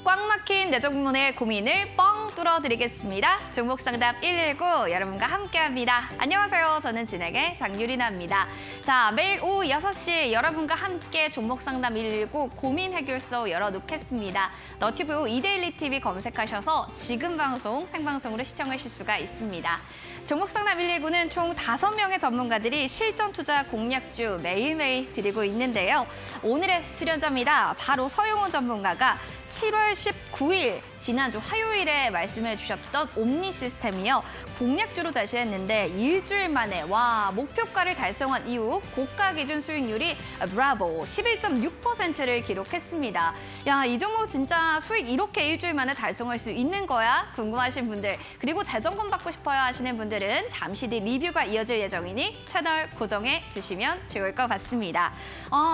꽉 막힌 내정문의 고민을 뻥 뚫어드리겠습니다. 종목상담 119 여러분과 함께합니다. 안녕하세요. 저는 진행의 장유리나입니다. 자, 매일 오후 6시 여러분과 함께 종목상담 119 고민 해결소 열어놓겠습니다. 너튜브 이데일리 TV 검색하셔서 지금 방송 생방송으로 시청하실 수가 있습니다. 종목상담 119는 총 5명의 전문가들이 실전 투자 공략주 매일매일 드리고 있는데요. 오늘의 출연자입니다. 바로 서용훈 전문가가 7월 19일 지난주 화요일에 말씀해 주셨던 옴니 시스템이요. 공략주로 제시했는데 일주일 만에 목표가를 달성한 이후 고가 기준 수익률이 브라보 11.6%를 기록했습니다. 야, 이 종목 진짜 수익 이렇게 일주일 만에 달성할 수 있는 거야? 궁금하신 분들, 그리고 재점검 받고 싶어요 하시는 분들은 잠시 뒤 리뷰가 이어질 예정이니 채널 고정해 주시면 좋을 것 같습니다.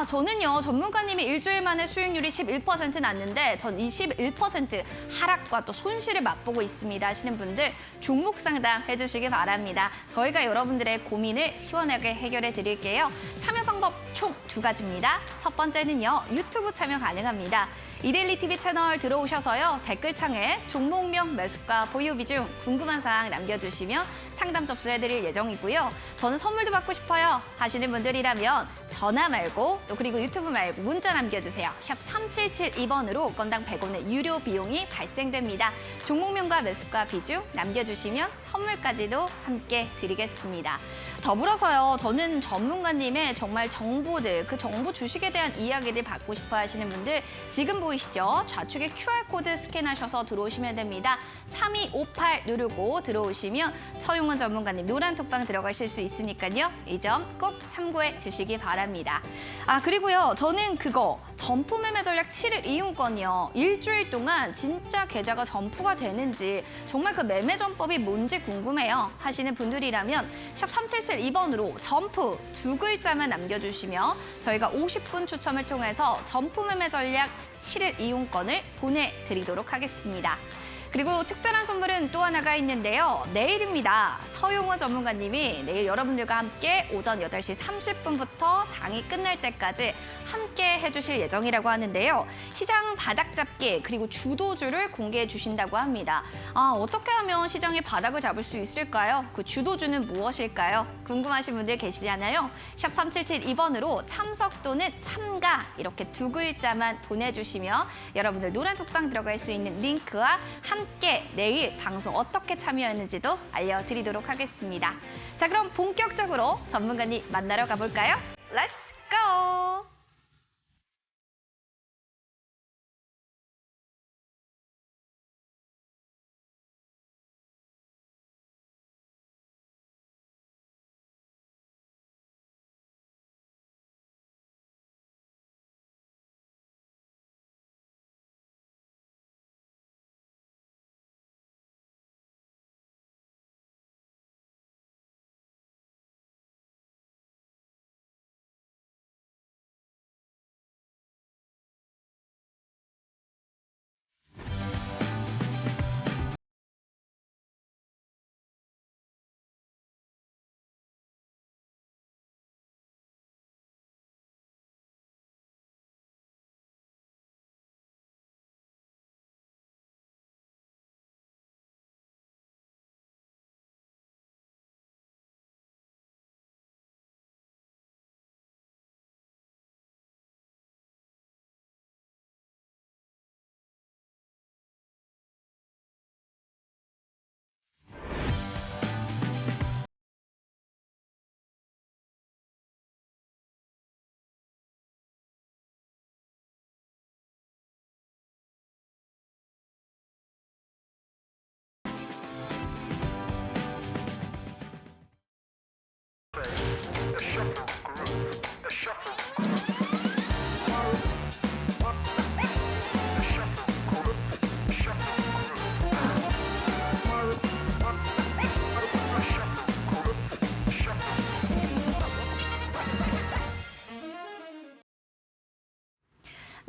저는요, 전문가님이 일주일 만에 수익률이 11% 났는데 전 이 11% 하락과 또 손실을 맛보고 있습니다 하시는 분들 종목 상담 해주시기 바랍니다. 저희가 여러분들의 고민을 시원하게 해결해 드릴게요. 참여 방법 총 2가지입니다. 첫 번째는요, 유튜브 참여 가능합니다. 이데일리 TV 채널 들어오셔서요, 댓글창에 종목명, 매수가, 보유 비중, 궁금한 사항 남겨주시면 상담 접수해드릴 예정이고요. 저는 선물도 받고 싶어요 하시는 분들이라면 전화 말고 또 그리고 유튜브 말고 문자 남겨주세요. 샵 3772번으로 건당 100원의 유료 비용이 발생됩니다. 종목명과 매수가 비중 남겨주시면 선물까지도 함께 드리겠습니다. 더불어서요, 저는 전문가님의 정말 정보들, 그 정보 주식에 대한 이야기들 받고 싶어 하시는 분들 지금 보이시죠? 좌측에 QR코드 스캔하셔서 들어오시면 됩니다. 3258 누르고 들어오시면 서용훈 전문가님 노란 톡방 들어가실 수 있으니까요. 이 점 꼭 참고해 주시기 바랍니다. 그리고요, 저는 점프 매매 전략 7일 이용권이요. 일주일 동안 진짜 계좌가 점프가 되는지, 정말 그 매매 전법이 뭔지 궁금해요 하시는 분들이라면 샵 3772번으로 점프 2글자만 남겨주시면 저희가 50분 추첨을 통해서 점프 매매 전략 7일 이용권을 보내드리도록 하겠습니다. 그리고 특별한 선물은 또 하나가 있는데요. 내일입니다. 서용훈 전문가님이 내일 여러분들과 함께 오전 8시 30분부터 장이 끝날 때까지 함께 해주실 예정이라고 하는데요. 시장 바닥 잡기 그리고 주도주를 공개해 주신다고 합니다. 어떻게 하면 시장의 바닥을 잡을 수 있을까요? 그 주도주는 무엇일까요? 궁금하신 분들 계시잖아요. 샵 3772번으로 참석 또는 참가 이렇게 2글자만 보내주시면 여러분들 노란 톡방 들어갈 수 있는 링크와 함께 내일 방송 어떻게 참여했는지도 알려드리도록 하겠습니다. 자, 그럼 본격적으로 전문가님 만나러 가볼까요? Let's go!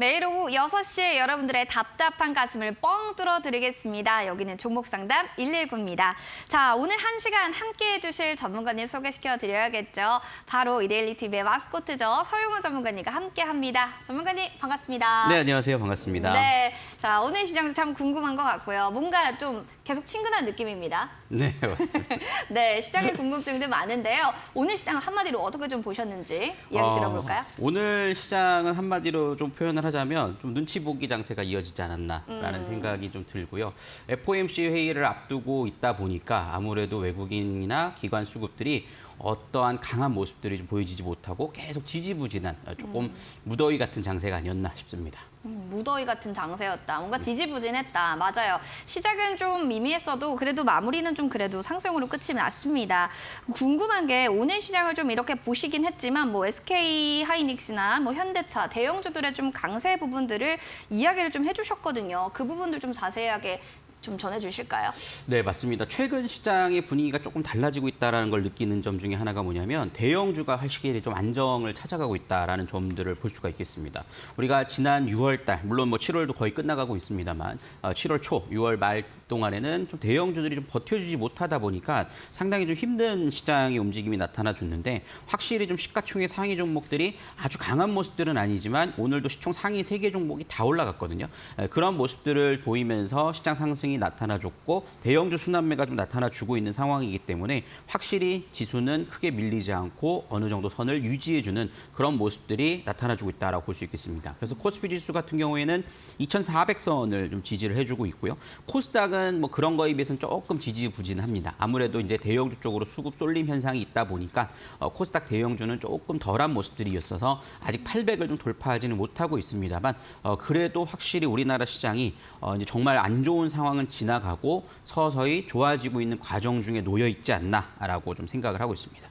매일 오후 6시에 여러분들의 답답한 가슴을 뻥 뚫어드리겠습니다. 여기는 종목상담 119입니다. 자, 오늘 1시간 함께해 주실 전문가님 소개시켜드려야겠죠. 바로 이데일리TV의 마스코트죠. 서용훈 전문가님과 함께합니다. 전문가님 반갑습니다. 네, 안녕하세요. 반갑습니다. 네, 자 오늘 시장도 참 궁금한 것 같고요. 뭔가 좀 계속 친근한 느낌입니다. 네, 맞습니다. 네, 시장의 궁금증들 많은데요. 오늘 시장 한마디로 어떻게 좀 보셨는지 이야기 들어볼까요? 오늘 시장은 한마디로 좀 표현을 하자면 좀 눈치 보기 장세가 이어지지 않았나라는 생각이 좀 들고요. FOMC 회의를 앞두고 있다 보니까 아무래도 외국인이나 기관 수급들이 어떠한 강한 모습들이 좀 보여지지 못하고 계속 지지부진한 조금 무더위 같은 장세가 아니었나 싶습니다. 무더위 같은 장세였다. 뭔가 지지부진했다. 맞아요. 시작은 좀 미미했어도 그래도 마무리는 좀 그래도 상승으로 끝이 났습니다. 궁금한 게 오늘 시장을 좀 이렇게 보시긴 했지만 뭐 SK 하이닉스나 뭐 현대차 대형주들의 좀 강세 부분들을 이야기를 좀 해주셨거든요. 그 부분들 좀 자세하게 좀 전해주실까요? 네, 맞습니다. 최근 시장의 분위기가 조금 달라지고 있다는 걸 느끼는 점 중에 하나가 뭐냐면 대형주가 확실히 좀 안정을 찾아가고 있다는 점들을 볼 수가 있겠습니다. 우리가 지난 6월 달, 물론 뭐 7월도 거의 끝나가고 있습니다만 7월 초, 6월 말 동안에는 좀 대형주들이 좀 버텨주지 못하다 보니까 상당히 좀 힘든 시장의 움직임이 나타나줬는데 확실히 좀 시가총액 상위 종목들이 아주 강한 모습들은 아니지만 오늘도 시총 상위 3개 종목이 다 올라갔거든요. 그런 모습들을 보이면서 시장 상승이 나타나줬고 대형주 순환매가 좀 나타나주고 있는 상황이기 때문에 확실히 지수는 크게 밀리지 않고 어느 정도 선을 유지해주는 그런 모습들이 나타나주고 있다고 볼 수 있겠습니다. 그래서 코스피 지수 같은 경우에는 2,400선을 좀 지지를 해주고 있고요. 코스닥은 뭐 그런 거에 비해서는 조금 지지부진합니다. 아무래도 이제 대형주 쪽으로 수급 쏠림 현상이 있다 보니까 코스닥 대형주는 조금 덜한 모습들이었어서 아직 800을 좀 돌파하지는 못하고 있습니다만 그래도 확실히 우리나라 시장이 이제 정말 안 좋은 상황은 지나가고 서서히 좋아지고 있는 과정 중에 놓여 있지 않나라고 좀 생각을 하고 있습니다.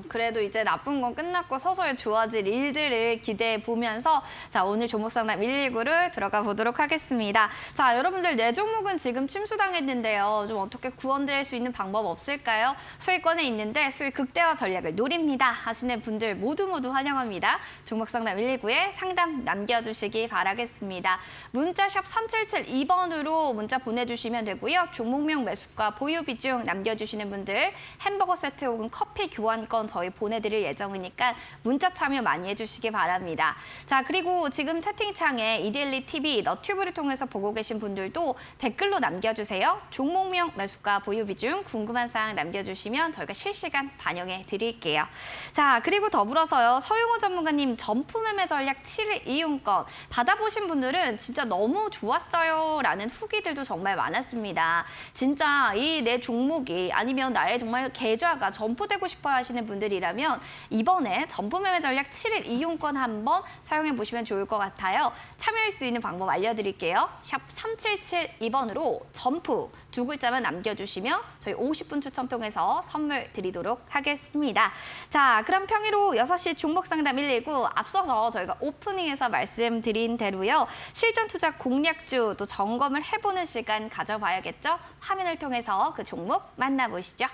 그래도 이제 나쁜 건 끝났고 서서히 좋아질 일들을 기대해 보면서 자 오늘 종목상담 119를 들어가 보도록 하겠습니다. 자 여러분들 내 종목은 지금 침수당했는데요. 좀 어떻게 구원될 수 있는 방법 없을까요? 수익권에 있는데 수익 극대화 전략을 노립니다 하시는 분들 모두 환영합니다. 종목상담 119에 상담 남겨주시기 바라겠습니다. 문자샵 3772번으로 문자 보내주시면 되고요. 종목명 매수가 보유 비중 남겨주시는 분들 햄버거 세트 혹은 커피 교환권 저희 보내드릴 예정이니까 문자 참여 많이 해주시기 바랍니다. 자 그리고 지금 채팅창에 이데일리TV 너튜브를 통해서 보고 계신 분들도 댓글로 남겨주세요. 종목명 매수가 보유 비중 궁금한 사항 남겨주시면 저희가 실시간 반영해 드릴게요. 자 그리고 더불어서요. 서용호 전문가님 점프 매매 전략 7일 이용권 받아보신 분들은 진짜 너무 좋았어요 라는 후기들도 정말 많았습니다. 진짜 이 내 종목이 아니면 나의 정말 계좌가 점프되고 싶어 하시는 분들이라면 이번에 점프 매매 전략 7일 이용권 한번 사용해 보시면 좋을 것 같아요. 참여할 수 있는 방법 알려드릴게요. 샵 3772번으로 점프 두 글자만 남겨주시면 저희 50분 추첨 통해서 선물 드리도록 하겠습니다. 자, 그럼 평일 오후 6시 종목 상담 119 앞서서 저희가 오프닝에서 말씀드린 대로요. 실전 투자 공략주 또 점검을 해보는 시간 가져봐야겠죠? 화면을 통해서 그 종목 만나보시죠.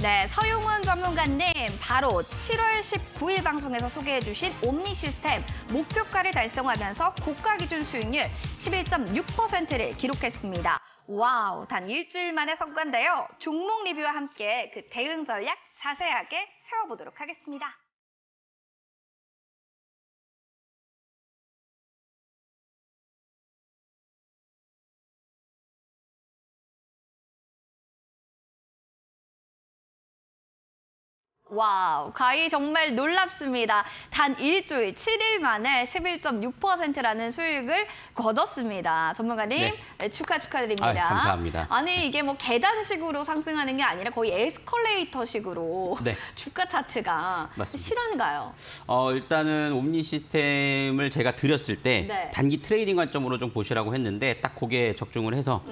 네, 서용훈 전문가님 바로 7월 19일 방송에서 소개해주신 옴니 시스템 목표가를 달성하면서 고가 기준 수익률 11.6%를 기록했습니다. 와우, 단 일주일 만의 성과인데요. 종목 리뷰와 함께 그 대응 전략 자세하게 세워보도록 하겠습니다. 와우, 가히 정말 놀랍습니다. 단 일주일, 7일 만에 11.6%라는 수익을 거뒀습니다. 전문가님, 네. 네, 축하드립니다. 감사합니다. 아니, 이게 뭐 계단식으로 상승하는 게 아니라 거의 에스컬레이터식으로 네. 주가 차트가 맞습니다. 실화인가요? 일단은 옴니 시스템을 제가 드렸을 때 네. 단기 트레이딩 관점으로 좀 보시라고 했는데 딱 거기에 적중을 해서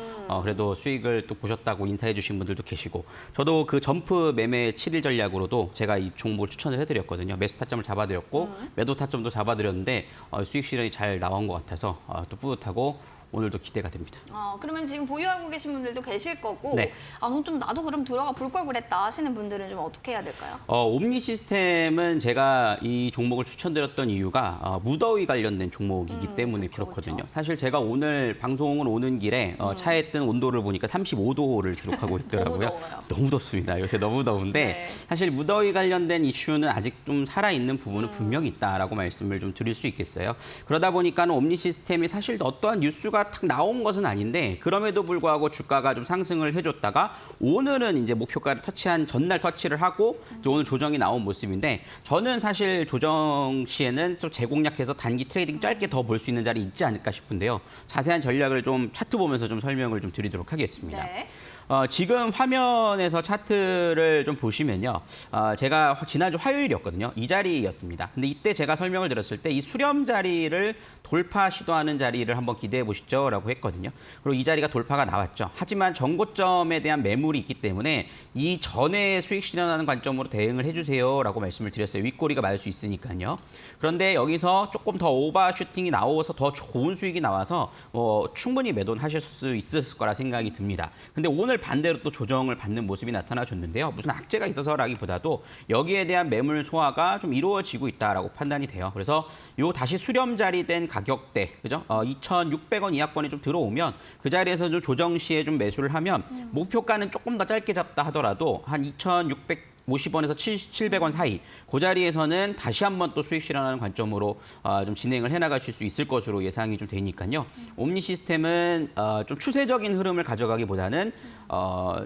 그래도 수익을 또 보셨다고 인사해 주신 분들도 계시고 저도 그 점프 매매 7일 전략으로도 전에도 제가 이 종목을 추천을 해드렸거든요. 매수 타점을 잡아드렸고 매도 타점도 잡아드렸는데 수익 실현이 잘 나온 것 같아서 또 뿌듯하고 오늘도 기대가 됩니다. 그러면 지금 보유하고 계신 분들도 계실 거고 네. 그럼 좀 나도 그럼 들어가 볼 걸 그랬다 하시는 분들은 좀 어떻게 해야 될까요? 옴니 시스템은 제가 이 종목을 추천드렸던 이유가 무더위 관련된 종목이기 때문에 그쵸, 그렇거든요. 그쵸. 사실 제가 오늘 방송을 오는 길에 차에 뜬 온도를 보니까 35도를 기록하고 있더라고요. 너무 더워요. 너무 덥습니다. 요새 너무 더운데 네. 사실 무더위 관련된 이슈는 아직 좀 살아있는 부분은 분명히 있다라고 말씀을 좀 드릴 수 있겠어요. 그러다 보니까는 옴니 시스템이 사실 어떠한 뉴스가 탁 나온 것은 아닌데 그럼에도 불구하고 주가가 좀 상승을 해줬다가 오늘은 이제 목표가를 터치한 전날 터치를 하고 이제 오늘 조정이 나온 모습인데 저는 사실 조정 시에는 좀 재공략해서 단기 트레이딩 짧게 더 볼 수 있는 자리 있지 않을까 싶은데요. 자세한 전략을 좀 차트 보면서 좀 설명을 좀 드리도록 하겠습니다. 네. 지금 화면에서 차트를 좀 보시면요. 제가 지난주 화요일이었거든요. 이 자리였습니다. 근데 이때 제가 설명을 드렸을 때 이 수렴 자리를 돌파 시도하는 자리를 한번 기대해 보시죠 라고 했거든요. 그리고 이 자리가 돌파가 나왔죠. 하지만 전고점에 대한 매물이 있기 때문에 이 전에 수익 실현하는 관점으로 대응을 해주세요 라고 말씀을 드렸어요. 윗꼬리가 맞을 수 있으니까요. 그런데 여기서 조금 더 오버슈팅이 나와서 더 좋은 수익이 나와서 충분히 매도하실 수 있었을 거라 생각이 듭니다. 근데 오늘 반대로 또 조정을 받는 모습이 나타나줬는데요. 무슨 악재가 있어서라기보다도 여기에 대한 매물 소화가 좀 이루어지고 있다라고 판단이 돼요. 그래서 요 다시 수렴 자리된 가격대, 그죠? 2,600원 이하권이 좀 들어오면 그 자리에서 좀 조정 시에 좀 매수를 하면 목표가는 조금 더 짧게 잡다 하더라도 한 2,650원에서 700원 사이 그 자리에서는 다시 한번 또 수익 실현하는 관점으로 좀 진행을 해나가실 수 있을 것으로 예상이 좀 되니까요. 옴니 시스템은 좀 추세적인 흐름을 가져가기보다는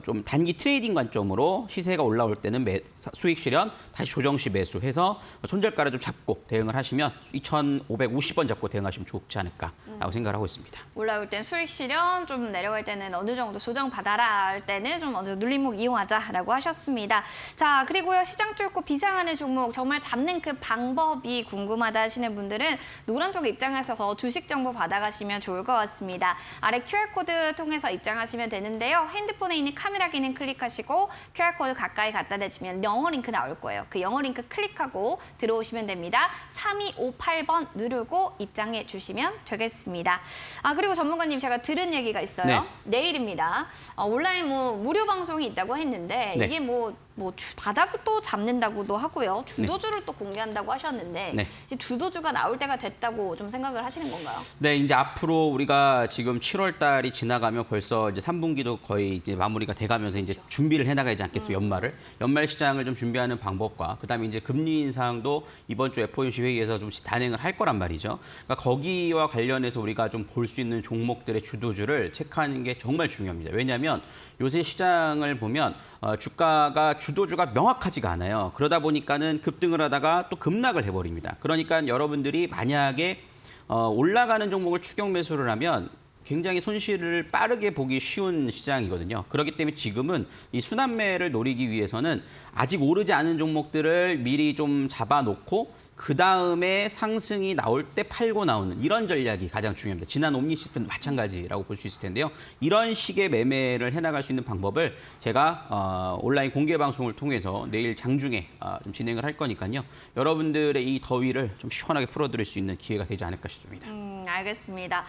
좀 단기 트레이딩 관점으로 시세가 올라올 때는 수익 실현, 다시 조정 시 매수해서 손절가를 좀 잡고 대응을 하시면 2,550원 잡고 대응하시면 좋지 않을까라고 생각을 하고 있습니다. 올라올 땐 수익 실현, 좀 내려갈 때는 어느 정도 조정 받아라 할 때는 좀 어느 눌림목 이용하자라고 하셨습니다. 자, 그리고요 시장 뚫고 비상하는 종목 정말 잡는 그 방법이 궁금하다 하시는 분들은 노란 쪽 입장하셔서 주식 정보 받아가시면 좋을 것 같습니다. 아래 QR코드 통해서 입장하시면 되는데요. 핸드폰에 있는 카메라 기능 클릭하시고 QR코드 가까이 갖다 대시면 영어 링크 나올 거예요. 그 영어 링크 클릭하고 들어오시면 됩니다. 3258번 누르고 입장해 주시면 되겠습니다. 그리고 전문가님 제가 들은 얘기가 있어요. 네. 내일입니다. 온라인 무료 방송이 있다고 했는데 네. 이게 바닥을 또 잡는다고도 하고요. 주도주를 또 공개한다고 하셨는데 네. 이제 주도주가 나올 때가 됐다고 좀 생각을 하시는 건가요? 네, 이제 앞으로 우리가 지금 7월 달이 지나가면 벌써 이제 3분기도 거의 이제 마무리가 돼가면서 이제 준비를 해나가지 않겠습니까? 연말 시장을 좀 준비하는 방법과 그다음에 이제 금리 인상도 이번 주 FOMC 회의에서 좀 단행을 할 거란 말이죠. 그러니까 거기와 관련해서 우리가 좀 볼 수 있는 종목들의 주도주를 체크하는 게 정말 중요합니다. 왜냐하면 요새 시장을 보면 주도주가 명확하지가 않아요. 그러다 보니까는 급등을 하다가 또 급락을 해버립니다. 그러니까 여러분들이 만약에 올라가는 종목을 추격 매수를 하면 굉장히 손실을 빠르게 보기 쉬운 시장이거든요. 그렇기 때문에 지금은 이 순환매를 노리기 위해서는 아직 오르지 않은 종목들을 미리 좀 잡아놓고 그 다음에 상승이 나올 때 팔고 나오는 이런 전략이 가장 중요합니다. 지난 옴니 시스템도 마찬가지라고 볼 수 있을 텐데요. 이런 식의 매매를 해나갈 수 있는 방법을 제가 온라인 공개 방송을 통해서 내일 장중에 좀 진행을 할 거니까요. 여러분들의 이 더위를 좀 시원하게 풀어드릴 수 있는 기회가 되지 않을까 싶습니다. 알겠습니다.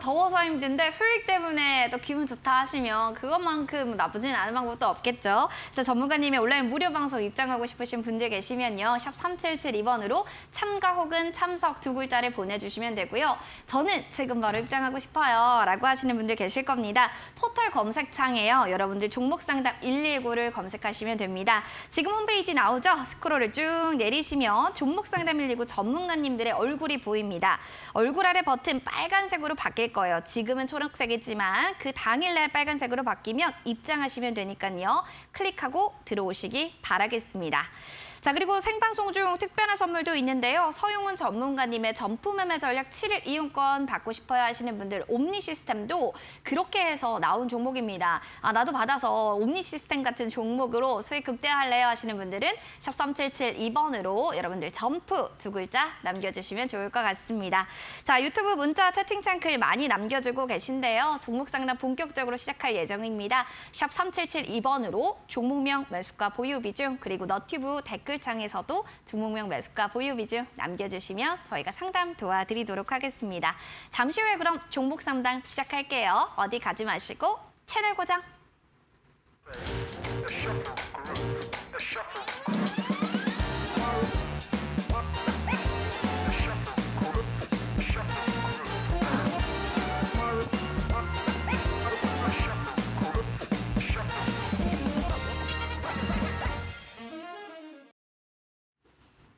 더워서 힘든데 수익 때문에 또 기분 좋다 하시면 그것만큼 나쁘진 않은 방법도 없겠죠. 일단 전문가님의 온라인 무료 방송 입장하고 싶으신 분들 계시면요. 샵 3772번으로 참가 혹은 참석 두 글자를 보내주시면 되고요. 저는 지금 바로 입장하고 싶어요 라고 하시는 분들 계실 겁니다. 포털 검색창에요. 여러분들 종목상담 119를 검색하시면 됩니다. 지금 홈페이지 나오죠? 스크롤을 쭉 내리시면 종목상담 119 전문가님들의 얼굴이 보입니다. 얼굴 아래 버튼 빨간색으로 바뀔 거예요. 지금은 초록색이지만 그 당일날 빨간색으로 바뀌면 입장하시면 되니까요. 클릭하고 들어오시기 바라겠습니다. 자, 그리고 생방송 중 특별한 선물도 있는데요. 서용훈 전문가님의 점프 매매 전략 7일 이용권 받고 싶어야 하시는 분들 옴니 시스템도 그렇게 해서 나온 종목입니다. 나도 받아서 옴니 시스템 같은 종목으로 수익 극대화할래요 하시는 분들은 샵 3772번으로 여러분들 점프 두 글자 남겨주시면 좋을 것 같습니다. 자, 유튜브 문자 채팅창 글 많이 남겨주고 계신데요. 종목 상담 본격적으로 시작할 예정입니다. 샵 3772번으로 종목명, 매수가, 보유 비중, 그리고 너튜브 댓글창에서도 종목명, 매수가, 보유 비중 남겨주시면 저희가 상담 도와드리도록 하겠습니다. 잠시 후에 그럼 종목 상담 시작할게요. 어디 가지 마시고 채널 고정.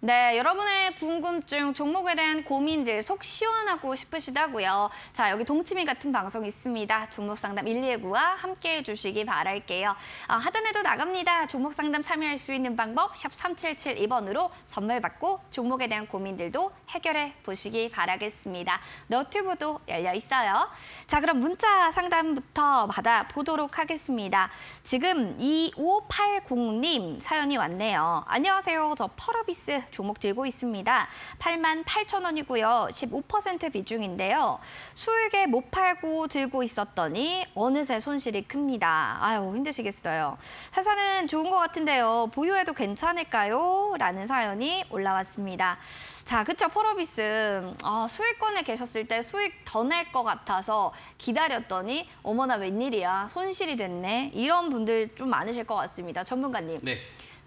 네, 여러분의 궁금증, 종목에 대한 고민들 속 시원하고 싶으시다고요. 자, 여기 동치미 같은 방송 있습니다. 종목 상담 119와 함께 해주시기 바랄게요. 하단에도 나갑니다. 종목 상담 참여할 수 있는 방법 샵 3772번으로 선물 받고 종목에 대한 고민들도 해결해 보시기 바라겠습니다. 너튜브도 열려 있어요. 자, 그럼 문자 상담부터 받아보도록 하겠습니다. 지금 2580님 사연이 왔네요. 안녕하세요. 저 펄어비스 종목 들고 있습니다. 88,000원이고요. 15% 비중인데요. 수익에 못 팔고 들고 있었더니 어느새 손실이 큽니다. 아유, 힘드시겠어요. 회사는 좋은 것 같은데요. 보유해도 괜찮을까요? 라는 사연이 올라왔습니다. 자, 그쵸. 펄어비스. 수익권에 계셨을 때 수익 더 낼 것 같아서 기다렸더니 어머나 웬일이야. 손실이 됐네. 이런 분들 좀 많으실 것 같습니다. 전문가님. 네.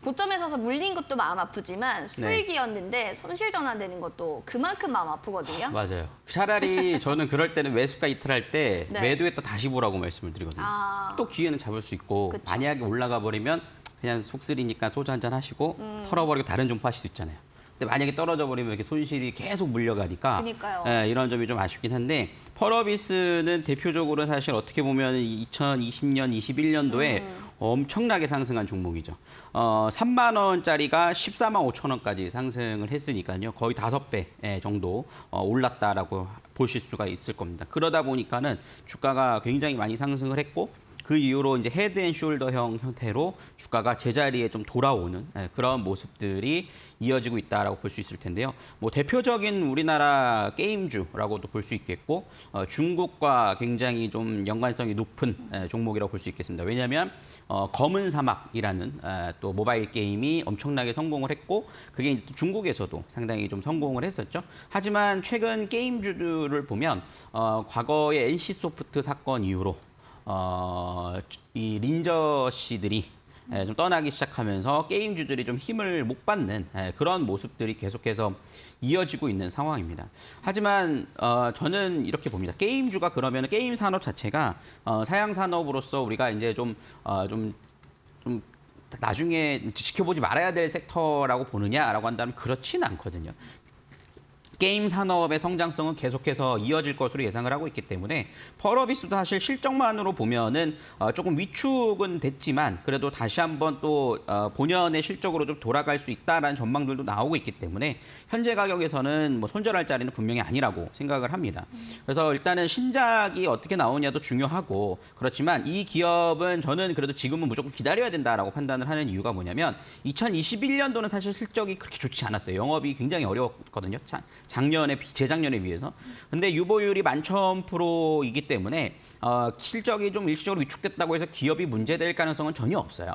고점에 서서 물린 것도 마음 아프지만 수익이었는데 손실 전환되는 것도 그만큼 마음 아프거든요. 맞아요. 차라리 저는 그럴 때는 매수가 이틀할 때 네. 매도했다 다시 보라고 말씀을 드리거든요. 또 기회는 잡을 수 있고 그쵸. 만약에 올라가 버리면 그냥 속쓰리니까 소주 한잔 하시고 털어버리고 다른 종목 하실 수 있잖아요. 근데 만약에 떨어져 버리면 이렇게 손실이 계속 물려가니까 그러니까요. 이런 점이 좀 아쉽긴 한데 펄어비스는 대표적으로 사실 어떻게 보면 2020년, 21년도에 엄청나게 상승한 종목이죠. 3만 원짜리가 14만 5천 원까지 상승을 했으니까요. 거의 5배 정도 올랐다라고 보실 수가 있을 겁니다. 그러다 보니까는 주가가 굉장히 많이 상승을 했고 그 이후로 이제 헤드앤숄더형 형태로 주가가 제자리에 좀 돌아오는 그런 모습들이 이어지고 있다라고 볼 수 있을 텐데요. 뭐 대표적인 우리나라 게임주라고도 볼 수 있겠고 중국과 굉장히 좀 연관성이 높은 종목이라고 볼 수 있겠습니다. 왜냐하면 검은 사막이라는 또 모바일 게임이 엄청나게 성공을 했고 그게 이제 중국에서도 상당히 좀 성공을 했었죠. 하지만 최근 게임주들을 보면 과거의 NC소프트 사건 이후로 이 린저 씨들이 좀 떠나기 시작하면서 게임주들이 좀 힘을 못 받는 그런 모습들이 계속해서 이어지고 있는 상황입니다. 하지만 저는 이렇게 봅니다. 게임주가 그러면 게임 산업 자체가 사양 산업으로서 우리가 이제 좀 나중에 지켜보지 말아야 될 섹터라고 보느냐라고 한다면 그렇지는 않거든요. 게임 산업의 성장성은 계속해서 이어질 것으로 예상을 하고 있기 때문에 펄어비스도 사실 실적만으로 보면은 조금 위축은 됐지만 그래도 다시 한번 또 본연의 실적으로 좀 돌아갈 수 있다라는 전망들도 나오고 있기 때문에 현재 가격에서는 뭐 손절할 자리는 분명히 아니라고 생각을 합니다. 그래서 일단은 신작이 어떻게 나오냐도 중요하고 그렇지만 이 기업은 저는 그래도 지금은 무조건 기다려야 된다라고 판단을 하는 이유가 뭐냐면 2021년도는 사실 실적이 그렇게 좋지 않았어요. 영업이 굉장히 어려웠거든요. 재작년에 비해서. 근데 유보율이 11,000%이기 때문에 실적이 좀 일시적으로 위축됐다고 해서 기업이 문제될 가능성은 전혀 없어요.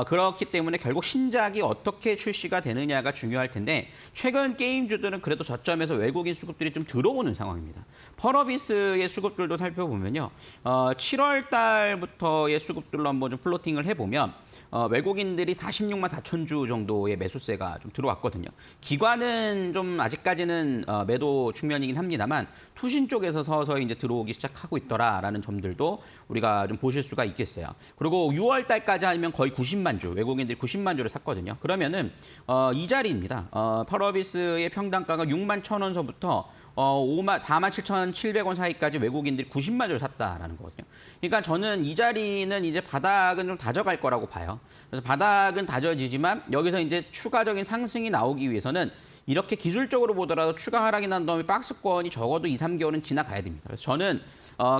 그렇기 때문에 결국 신작이 어떻게 출시가 되느냐가 중요할 텐데 최근 게임주들은 그래도 저점에서 외국인 수급들이 좀 들어오는 상황입니다. 펄어비스의 수급들도 살펴보면요. 7월 달부터의 수급들로 한번 좀 플로팅을 해보면 외국인들이 46만 4천 주 정도의 매수세가 좀 들어왔거든요. 기관은 좀 아직까지는 매도 측면이긴 합니다만 투신 쪽에서 서서히 이제 들어오기 시작하고 있더라라는 점들도 우리가 좀 보실 수가 있겠어요. 그리고 6월 달까지 하면 거의 90만 주, 외국인들이 90만 주를 샀거든요. 그러면은 이 자리입니다. 펄어비스의 평단가가 6만 1천 원서부터 47,700원 사이까지 외국인들이 90만 주를 샀다라는 거거든요. 그러니까 저는 이 자리는 이제 바닥은 좀 다져갈 거라고 봐요. 그래서 바닥은 다져지지만 여기서 이제 추가적인 상승이 나오기 위해서는 이렇게 기술적으로 보더라도 추가 하락이 난 다음에 박스권이 적어도 2, 3개월은 지나가야 됩니다. 그래서 저는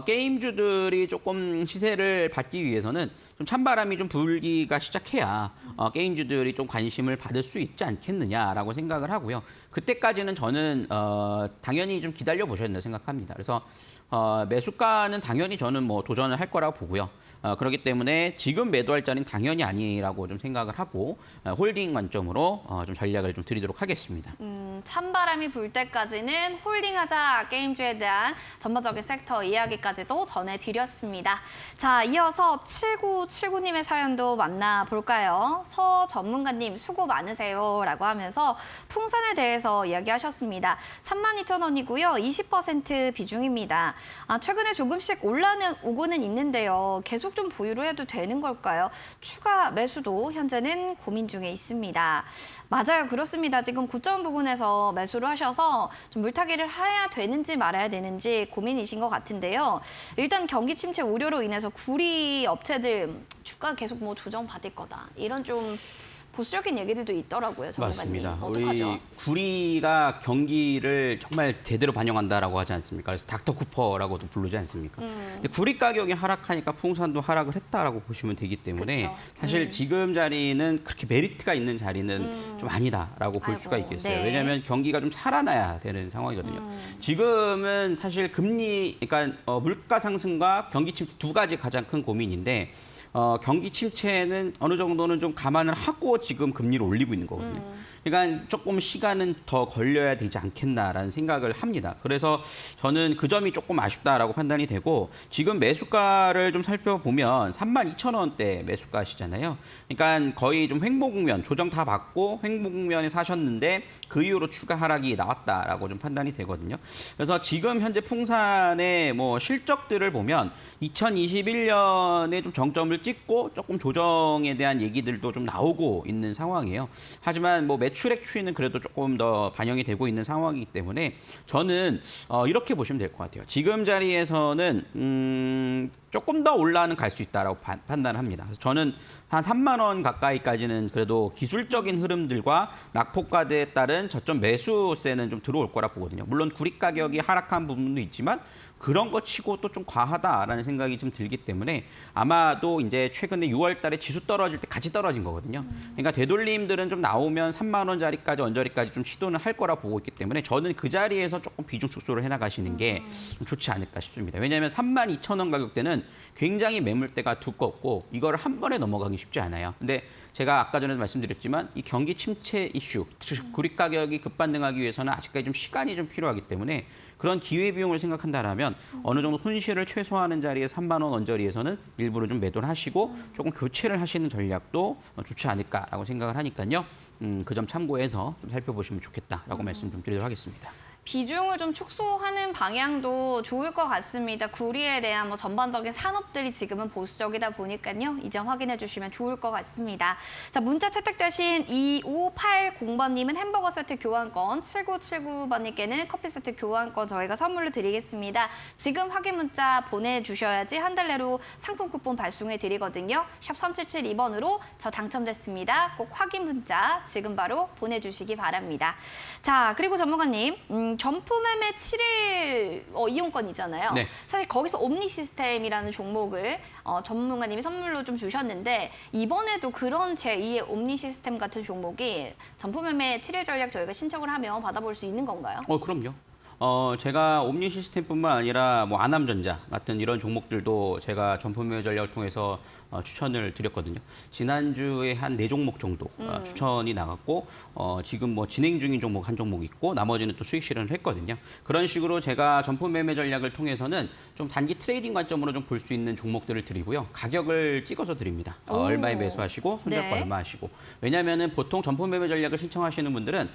게임주들이 조금 시세를 받기 위해서는 좀 찬바람이 좀 불기가 시작해야 게임주들이 좀 관심을 받을 수 있지 않겠느냐라고 생각을 하고요. 그때까지는 저는 당연히 좀 기다려 보셔야 된다 생각합니다. 그래서 매수가는 당연히 저는 뭐 도전을 할 거라고 보고요. 그렇기 때문에 지금 매도할 자리는 당연히 아니라고 좀 생각을 하고 홀딩 관점으로 좀 전략을 좀 드리도록 하겠습니다. 찬바람이 불 때까지는 홀딩하자 게임주에 대한 전반적인 섹터 이야기까지도 전해드렸습니다. 자, 이어서 7979님의 사연도 만나볼까요? 서 전문가님 수고 많으세요 라고 하면서 풍산에 대해서 이야기하셨습니다. 32,000원이고요. 20% 비중입니다. 최근에 조금씩 오고는 있는데요. 계속 좀 보유를 해도 되는 걸까요? 추가 매수도 현재는 고민 중에 있습니다. 맞아요. 그렇습니다. 지금 고점 부근에서 매수를 하셔서 좀 물타기를 해야 되는지 말아야 되는지 고민이신 것 같은데요. 일단 경기 침체 우려로 인해서 구리 업체들 주가 계속 뭐 조정받을 거다. 이런 좀 보수적인 얘기들도 있더라고요. 전문가님. 맞습니다. 어떡하죠? 우리 구리가 경기를 정말 제대로 반영한다라고 하지 않습니까? 그래서 닥터 쿠퍼라고도 부르지 않습니까? 근데 구리 가격이 하락하니까 풍산도 하락을 했다라고 보시면 되기 때문에 그쵸. 사실 지금 자리는 그렇게 메리트가 있는 자리는 좀 아니다라고 볼 수가 아이고, 있겠어요. 네. 왜냐하면 경기가 좀 살아나야 되는 상황이거든요. 지금은 사실 금리, 그러니까 물가 상승과 경기 침체 두 가지 가장 큰 고민인데 경기 침체는 어느 정도는 좀 감안을 하고 지금 금리를 올리고 있는 거거든요. 그러니까 조금 시간은 더 걸려야 되지 않겠나라는 생각을 합니다. 그래서 저는 그 점이 조금 아쉽다라고 판단이 되고 지금 매수가를 좀 살펴보면 32,000원대 매수가시잖아요. 그러니까 거의 좀 횡보 국면, 조정 다 받고 횡보 국면에 사셨는데 그 이후로 추가 하락이 나왔다라고 좀 판단이 되거든요. 그래서 지금 현재 풍산의 뭐 실적들을 보면 2021년에 좀 정점을 찍고 조금 조정에 대한 얘기들도 좀 나오고 있는 상황이에요. 하지만 뭐 매출액 추이는 그래도 조금 더 반영이 되고 있는 상황이기 때문에 저는 이렇게 보시면 될 것 같아요. 지금 자리에서는 조금 더 올라는 갈 수 있다라고 판단합니다. 그래서 저는 한 3만 원 가까이까지는 그래도 기술적인 흐름들과 낙폭과대에 따른 저점 매수세는 좀 들어올 거라 보거든요. 물론 구리 가격이 하락한 부분도 있지만 그런 거 치고 또 좀 과하다라는 생각이 좀 들기 때문에 아마도 이제 최근에 6월 달에 지수 떨어질 때 같이 떨어진 거거든요. 그러니까 되돌림들은 좀 나오면 3만 원짜리까지 언저리까지 좀 시도는 할 거라 보고 있기 때문에 저는 그 자리에서 조금 비중 축소를 해나가시는 게 좀 좋지 않을까 싶습니다. 왜냐하면 32,000원 가격대는 굉장히 매물대가 두껍고 이걸 한 번에 넘어가기 쉽지 않아요. 근데 제가 아까 전에 말씀드렸지만 이 경기 침체 이슈, 즉 구리 가격이 급반등하기 위해서는 아직까지 좀 시간이 좀 필요하기 때문에 그런 기회 비용을 생각한다라면 어느 정도 손실을 최소화하는 자리에 3만 원 언저리에서는 일부러 좀 매도를 하시고 조금 교체를 하시는 전략도 좋지 않을까라고 생각을 하니까요. 그 점 참고해서 좀 살펴보시면 좋겠다라고 말씀 좀 드리도록 하겠습니다. 비중을 좀 축소하는 방향도 좋을 것 같습니다. 구리에 대한 뭐 전반적인 산업들이 지금은 보수적이다 보니까요. 이 점 확인해 주시면 좋을 것 같습니다. 자, 문자 채택되신 2580번님은 햄버거 세트 교환권, 7979번님께는 커피 세트 교환권 저희가 선물로 드리겠습니다. 지금 확인 문자 보내주셔야지 한 달 내로 상품 쿠폰 발송해 드리거든요. 샵 3772번으로 저 당첨됐습니다. 꼭 확인 문자 지금 바로 보내주시기 바랍니다. 자, 그리고 전문가님, 점프 매매 7일 이용권이잖아요. 네. 사실 거기서 옴니 시스템이라는 종목을 전문가님이 선물로 좀 주셨는데 이번에도 그런 제2의 옴니 시스템 같은 종목이 점프 매매 7일 전략 저희가 신청을 하면 받아볼 수 있는 건가요? 그럼요. 제가 옴니 시스템뿐만 아니라 뭐 아남전자 같은 이런 종목들도 제가 점프매매 전략을 통해서 추천을 드렸거든요. 지난주에 한 4종목 정도 추천이 나갔고 지금 뭐 진행 중인 종목 한 종목 있고 나머지는 또 수익 실현을 했거든요. 그런 식으로 제가 점프매매 전략을 통해서는 좀 단기 트레이딩 관점으로 좀 볼 수 있는 종목들을 드리고요. 가격을 찍어서 드립니다. 얼마에 매수하시고 손절가 네. 얼마 하시고. 왜냐하면은 보통 점프매매 전략을 신청하시는 분들은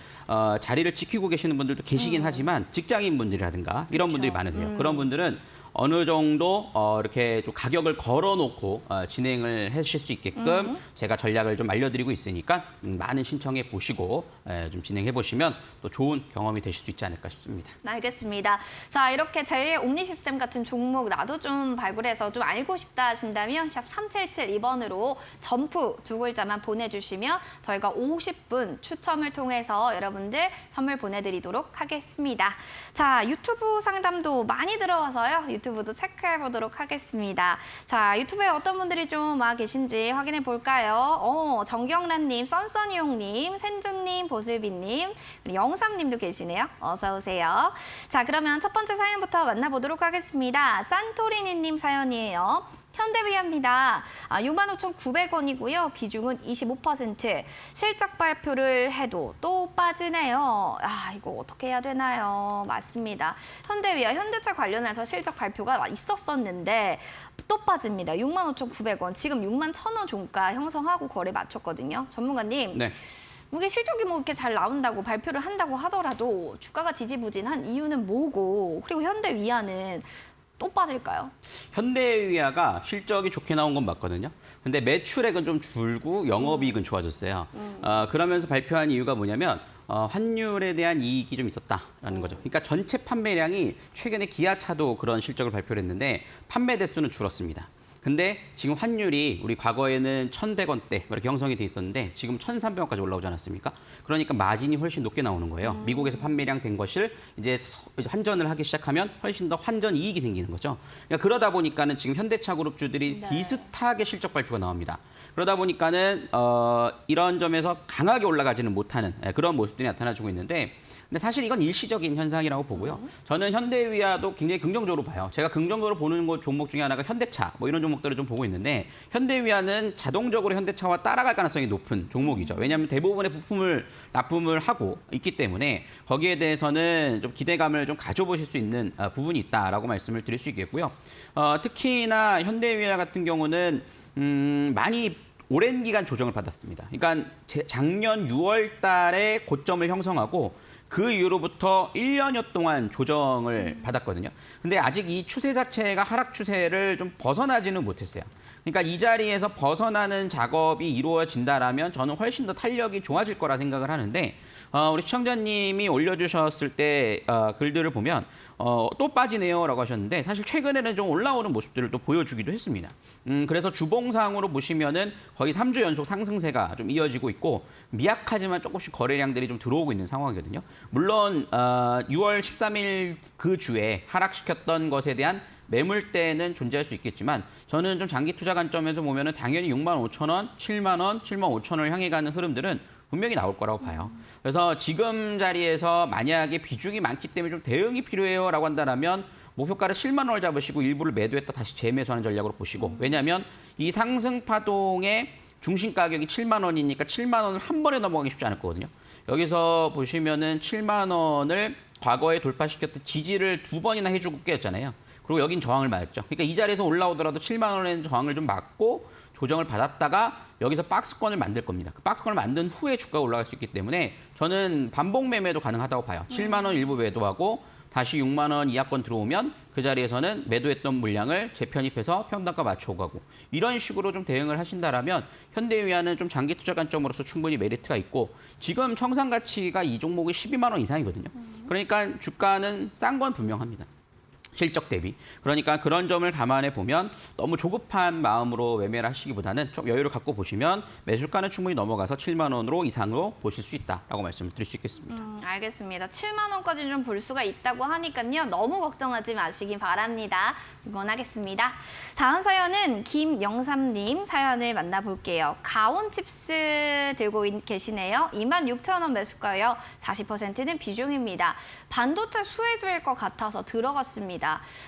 자리를 지키고 계시는 분들도 계시긴 하지만 직장인 분들이라든가 이런 분들이 많으세요. 그런 분들은 어느 정도 이렇게 좀 가격을 걸어놓고 진행을 하실 수 있게끔 제가 전략을 좀 알려드리고 있으니까 많은 신청해 보시고 좀 진행해 보시면 또 좋은 경험이 되실 수 있지 않을까 싶습니다. 알겠습니다. 자, 이렇게 제 옴니 시스템 같은 종목 나도 좀 발굴해서 좀 알고 싶다 하신다면 샵 3772번으로 점프 두 글자만 보내주시면 저희가 50분 추첨을 통해서 여러분들 선물 보내드리도록 하겠습니다. 자, 유튜브 상담도 많이 들어와서요. 유튜브도 체크해 보도록 하겠습니다. 자, 유튜브에 어떤 분들이 좀 와 계신지 확인해 볼까요? 정경란님, 썬썬이용님, 센주님, 보슬비님, 영삼님도 계시네요. 어서 오세요. 자, 그러면 첫 번째 사연부터 만나보도록 하겠습니다. 산토리니님 사연이에요. 현대위아입니다. 65,900원이고요. 비중은 25%. 실적 발표를 해도 또 빠지네요. 이거 어떻게 해야 되나요? 맞습니다. 현대위아, 현대차 관련해서 실적 발표가 있었었는데 또 빠집니다. 65,900원. 지금 61,000원 종가 형성하고 거래 마쳤거든요. 전문가님. 네. 이게 실적이 뭐 이렇게 잘 나온다고 발표를 한다고 하더라도 주가가 지지부진한 이유는 뭐고, 그리고 현대위아는 또 빠질까요? 현대위아가 실적이 좋게 나온 건 맞거든요. 근데 매출액은 좀 줄고 영업이익은 좋아졌어요. 그러면서 발표한 이유가 뭐냐면 환율에 대한 이익이 좀 있었다라는 거죠. 그러니까 전체 판매량이 최근에 기아차도 그런 실적을 발표를 했는데 판매 대수는 줄었습니다. 근데 지금 환율이 우리 과거에는 1,100원대 이렇게 형성이 돼 있었는데 지금 1,300원까지 올라오지 않았습니까? 그러니까 마진이 훨씬 높게 나오는 거예요. 미국에서 판매량 된 것을 이제 환전을 하기 시작하면 훨씬 더 환전 이익이 생기는 거죠. 그러니까 그러다 보니까는 지금 현대차 그룹주들이 네. 비슷하게 실적 발표가 나옵니다. 그러다 보니까는 이런 점에서 강하게 올라가지는 못하는 그런 모습들이 나타나주고 있는데, 근데 사실 이건 일시적인 현상이라고 보고요. 저는 현대위아도 굉장히 긍정적으로 봐요. 제가 긍정적으로 보는 종목 중에 하나가 현대차, 뭐 이런 종목들을 좀 보고 있는데, 현대위아는 자동적으로 현대차와 따라갈 가능성이 높은 종목이죠. 왜냐하면 대부분의 부품을 납품을 하고 있기 때문에 거기에 대해서는 좀 기대감을 좀 가져보실 수 있는 부분이 있다라고 말씀을 드릴 수 있겠고요. 특히나 현대위아 같은 경우는 많이 오랜 기간 조정을 받았습니다. 그러니까 작년 6월 달에 고점을 형성하고 그 이후로부터 1년여 동안 조정을 받았거든요. 근데 아직 이 추세 자체가 하락 추세를 좀 벗어나지는 못했어요. 그러니까 이 자리에서 벗어나는 작업이 이루어진다라면 저는 훨씬 더 탄력이 좋아질 거라 생각을 하는데, 우리 시청자님이 올려주셨을 때 글들을 보면 또 빠지네요라고 하셨는데, 사실 최근에는 좀 올라오는 모습들을 또 보여주기도 했습니다. 그래서 주봉상으로 보시면은 거의 3주 연속 상승세가 좀 이어지고 있고, 미약하지만 조금씩 거래량들이 좀 들어오고 있는 상황이거든요. 물론 6월 13일 그 주에 하락시켰던 것에 대한 매물대는 존재할 수 있겠지만, 저는 좀 장기 투자 관점에서 보면은 당연히 65,000원, 7만 5천원을 향해 가는 흐름들은 분명히 나올 거라고 봐요. 그래서 지금 자리에서 만약에 비중이 많기 때문에 좀 대응이 필요해요라고 한다면 목표가를 7만 원을 잡으시고 일부를 매도했다 다시 재매수하는 전략으로 보시고, 왜냐하면 이 상승 파동의 중심 가격이 7만 원이니까 7만 원을 한 번에 넘어가기 쉽지 않을 거거든요. 여기서 보시면은 7만 원을 과거에 돌파시켰던 지지를 2번이나 해주고 깨었잖아요. 그리고 여긴 저항을 맞았죠. 그러니까 이 자리에서 올라오더라도 7만 원의 저항을 좀 맞고 조정을 받았다가 여기서 박스권을 만들 겁니다. 그 박스권을 만든 후에 주가가 올라갈 수 있기 때문에 저는 반복 매매도 가능하다고 봐요. 7만 원 일부 매도하고 다시 6만 원 이하권 들어오면 그 자리에서는 매도했던 물량을 재편입해서 평단가 맞춰가고, 이런 식으로 좀 대응을 하신다라면 현대위아는 좀 장기 투자 관점으로서 충분히 메리트가 있고, 지금 청산 가치가 이 종목이 12만 원 이상이거든요. 그러니까 주가는 싼 건 분명합니다. 실적 대비. 그러니까 그런 점을 감안해 보면 너무 조급한 마음으로 매매를 하시기보다는 좀 여유를 갖고 보시면 매수가는 충분히 넘어가서 7만 원으로 이상으로 보실 수 있다라고 말씀을 드릴 수 있겠습니다. 알겠습니다. 7만 원까지는 좀 볼 수가 있다고 하니까요. 너무 걱정하지 마시기 바랍니다. 응원하겠습니다. 다음 사연은 김영삼님 사연을 만나볼게요. 가온칩스 들고 계시네요. 26,000원 매수가요. 40%는 비중입니다. 반도체 수혜주일 것 같아서 들어갔습니다.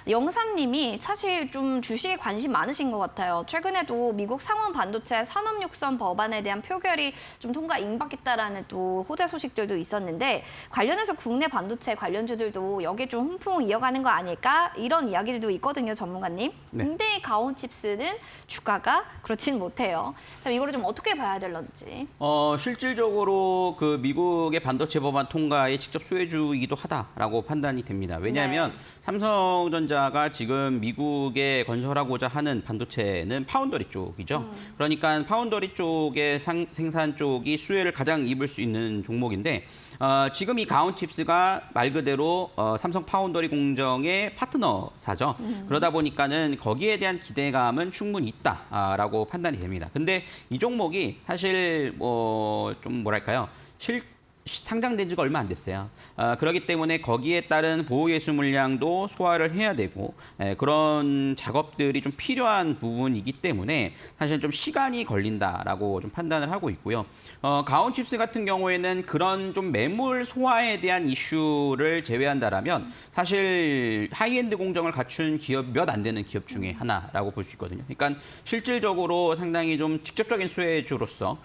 영삼님이 사실 좀 주식에 관심 많으신 것 같아요. 최근에도 미국 상원 반도체 산업육선 법안에 대한 표결이 좀 통과 임박했다라는 또 호재 소식들도 있었는데, 관련해서 국내 반도체 관련주들도 여기에 좀 훈풍 이어가는 거 아닐까? 이런 이야기들도 있거든요, 전문가님. 네. 근데 가온칩스는 주가가 그렇진 못해요. 자, 이거를 좀 어떻게 봐야 될런지. 실질적으로 그 미국의 반도체 법안 통과에 직접 수혜주이기도 하다라고 판단이 됩니다. 왜냐하면 삼성 삼성전자가 지금 미국에 건설하고자 하는 반도체는 파운더리 쪽이죠. 그러니까 파운더리 쪽의 생산 쪽이 수혜를 가장 입을 수 있는 종목인데 지금 이 가온칩스가 말 그대로 삼성 파운더리 공정의 파트너사죠. 그러다 보니까는 거기에 대한 기대감은 충분히 있다라고 판단이 됩니다. 근데 이 종목이 사실 좀 뭐랄까요? 상장된 지가 얼마 안 됐어요. 그렇기 때문에 거기에 따른 보호예수 물량도 소화를 해야 되고 그런 작업들이 좀 필요한 부분이기 때문에 사실 좀 시간이 걸린다라고 좀 판단을 하고 있고요. 가온칩스 같은 경우에는 그런 좀 매물 소화에 대한 이슈를 제외한다라면 사실 하이엔드 공정을 갖춘 기업 몇 안 되는 기업 중에 하나라고 볼 수 있거든요. 그러니까 실질적으로 상당히 좀 직접적인 수혜주로서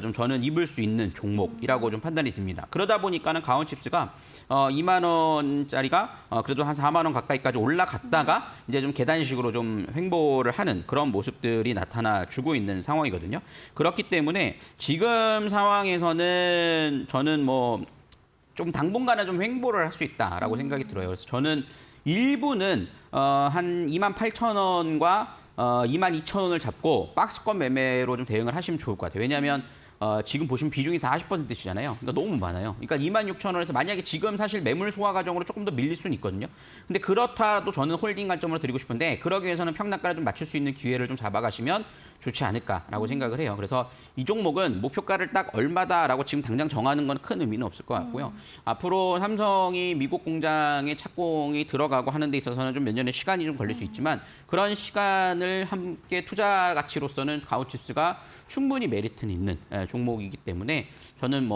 좀 저는 입을 수 있는 종목이라고 좀 판단이 듭니다. 그러다 보니까는 가온칩스가 2만 원짜리가 그래도 한 4만 원 가까이까지 올라갔다가 이제 좀 계단식으로 좀 횡보를 하는 그런 모습들이 나타나 주고 있는 상황이거든요. 그렇기 때문에 지금 상황에서는 저는 좀 당분간은 좀 횡보를 할 수 있다라고 생각이 들어요. 그래서 저는 일부는 한 2만 8천 원과 2만 2천 원을 잡고 박스권 매매로 좀 대응을 하시면 좋을 것 같아요. 왜냐하면 지금 보시면 비중이 40%시잖아요. 그러니까 너무 많아요. 그러니까 26,000원에서 만약에 지금 사실 매물 소화 과정으로 조금 더 밀릴 수는 있거든요. 근데 그렇다도 저는 홀딩 관점으로 드리고 싶은데 그러기 위해서는 평단가를 좀 맞출 수 있는 기회를 좀 잡아가시면 좋지 않을까라고 생각을 해요. 그래서 이 종목은 목표가를 딱 얼마다라고 지금 당장 정하는 건 큰 의미는 없을 것 같고요. 앞으로 삼성이 미국 공장에 착공이 들어가고 하는 데 있어서는 좀 몇 년의 시간이 좀 걸릴 수 있지만 그런 시간을 함께 투자 가치로서는 가오칩스가 충분히 메리트는 있는 종목이기 때문에 저는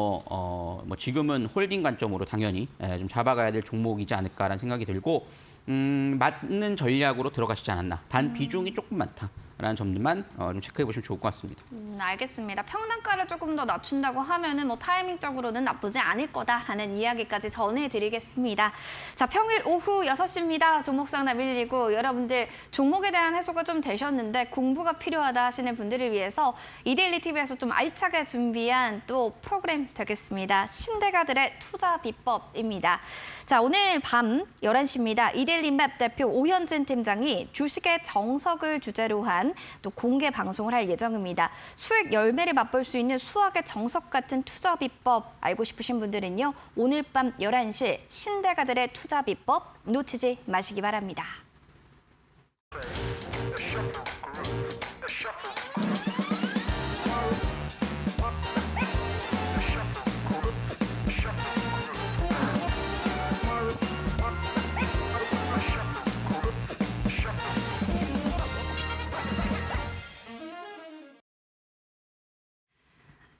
지금은 홀딩 관점으로 당연히 좀 잡아가야 될 종목이지 않을까라는 생각이 들고 맞는 전략으로 들어가시지 않았나. 단 비중이 조금 많다라는 점들만 좀 체크해 보시면 좋을 것 같습니다. 알겠습니다. 평단가를 조금 더 낮춘다고 하면은 타이밍적으로는 나쁘지 않을 거다라는 이야기까지 전해드리겠습니다. 자, 평일 오후 6시입니다. 종목 상담 119. 여러분들 종목에 대한 해소가 좀 되셨는데 공부가 필요하다 하시는 분들을 위해서 이데일리 TV에서 좀 알차게 준비한 또 프로그램 되겠습니다. 신대가들의 투자 비법입니다. 자, 오늘 밤 11시입니다. 이데일리맵 대표 오현진 팀장이 주식의 정석을 주제로 한 또 공개 방송을 할 예정입니다. 수익 열매를 맛볼 수 있는 수학의 정석 같은 투자 비법 알고 싶으신 분들은요. 오늘 밤 11시 신대가들의 투자 비법 놓치지 마시기 바랍니다.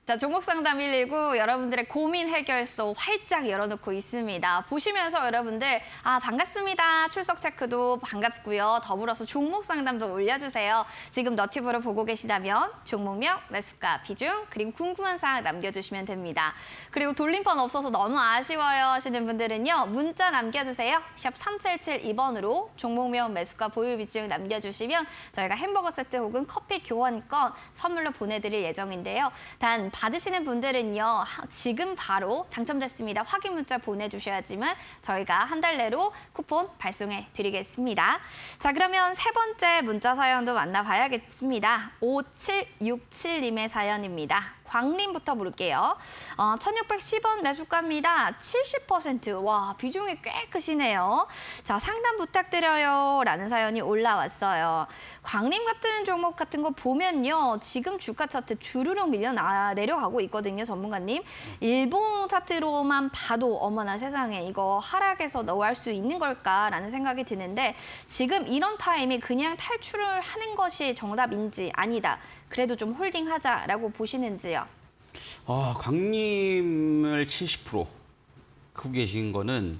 자, 종목 상담 119 여러분들의 고민 해결소 활짝 열어놓고 있습니다. 보시면서 여러분들 반갑습니다. 출석 체크도 반갑고요. 더불어서 종목 상담도 올려주세요. 지금 너튜브로 보고 계시다면 종목명, 매수가, 비중 그리고 궁금한 사항 남겨주시면 됩니다. 그리고 돌림판 없어서 너무 아쉬워요 하시는 분들은요. 문자 남겨주세요. 샵 3772번으로 종목명, 매수가, 보유 비중 남겨주시면 저희가 햄버거 세트 혹은 커피 교환권 선물로 보내드릴 예정인데요. 단 받으시는 분들은요. 지금 바로 당첨됐습니다. 확인 문자 보내주셔야지만 저희가 한 달 내로 쿠폰 발송해 드리겠습니다. 자, 그러면 세 번째 문자 사연도 만나봐야겠습니다. 5767님의 사연입니다. 광림부터 볼게요. 1610원 매수가입니다. 70%. 와, 비중이 꽤 크시네요. 자, 상담 부탁드려요. 라는 사연이 올라왔어요. 광림 같은 종목 같은 거 보면요. 지금 주가 차트 주르륵 내려가고 있거든요. 전문가님. 일봉 차트로만 봐도 어머나 세상에 이거 하락해서 너할 수 있는 걸까라는 생각이 드는데 지금 이런 타임이 그냥 탈출을 하는 것이 정답인지 아니다. 그래도 좀 홀딩하자라고 보시는지요? 광림을 70% 갖고 계신 거는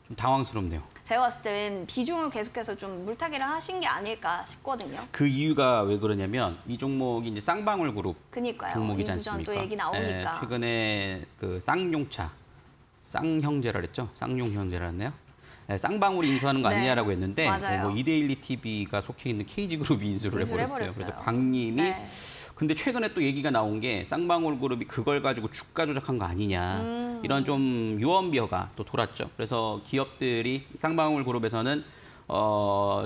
좀 당황스럽네요. 제가 봤을 땐 비중을 계속해서 좀 물타기를 하신 게 아닐까 싶거든요. 그 이유가 왜 그러냐면 이 종목이 이제 쌍방울 그룹 그니까요. 종목이지 인수전 않습니까? 또 얘기 나오니까. 최근에 그 쌍용차, 쌍형제라 그랬죠? 쌍용형제라 했나요? 쌍방울이 인수하는 거 네, 아니냐라고 했는데 맞아요. 이데일리 TV가 속해 있는 KG그룹이 인수를 해버렸어요. 그래서 광림이 네. 근데 최근에 또 얘기가 나온 게 쌍방울 그룹이 그걸 가지고 주가 조작한 거 아니냐 이런 좀 유언비어가 또 돌았죠. 그래서 기업들이 쌍방울 그룹에서는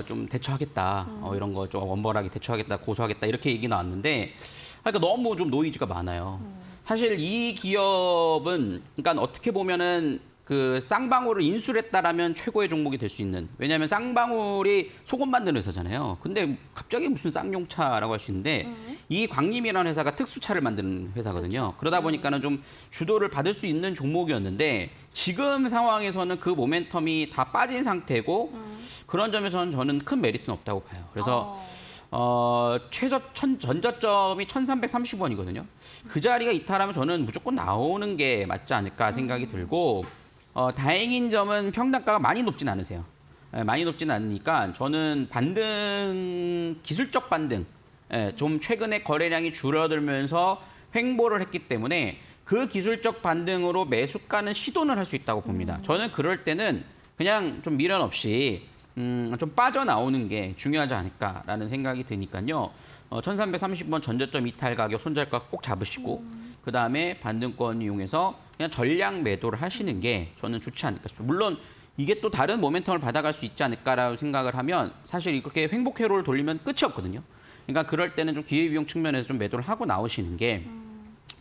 좀 대처하겠다. 이런 거 좀 원벌하게 대처하겠다, 고소하겠다 이렇게 얘기 나왔는데 그러니까 너무 좀 노이즈가 많아요. 사실 이 기업은 그러니까 어떻게 보면은 그 쌍방울을 인수했다라면 최고의 종목이 될 수 있는. 왜냐하면 쌍방울이 소금 만드는 회사잖아요. 근데 갑자기 무슨 쌍용차라고 할 수 있는데 이 광림이라는 회사가 특수차를 만드는 회사거든요. 그러다 보니까는 좀 주도를 받을 수 있는 종목이었는데 지금 상황에서는 그 모멘텀이 다 빠진 상태고 그런 점에서는 저는 큰 메리트는 없다고 봐요. 그래서 전저점이 1,330원이거든요. 그 자리가 이탈하면 저는 무조건 나오는 게 맞지 않을까 생각이 들고 다행인 점은 평단가가 많이 높진 않으세요. 많이 높진 않으니까 저는 반등, 기술적 반등, 좀 최근에 거래량이 줄어들면서 횡보를 했기 때문에 그 기술적 반등으로 매수가는 시도는 할 수 있다고 봅니다. 저는 그럴 때는 그냥 좀 미련 없이 좀 빠져나오는 게 중요하지 않을까라는 생각이 드니까요. 1,330원 전저점 이탈 가격 손절가 꼭 잡으시고 그다음에 반등권 이용해서 그냥 전량 매도를 하시는 게 저는 좋지 않을까 싶어요. 물론 이게 또 다른 모멘텀을 받아갈 수 있지 않을까라고 생각을 하면 사실 이렇게 횡복 회로를 돌리면 끝이 없거든요. 그러니까 그럴 때는 좀 기회비용 측면에서 좀 매도를 하고 나오시는 게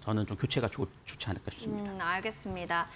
저는 좀 교체가 좋지 않을까 싶습니다. 알겠습니다.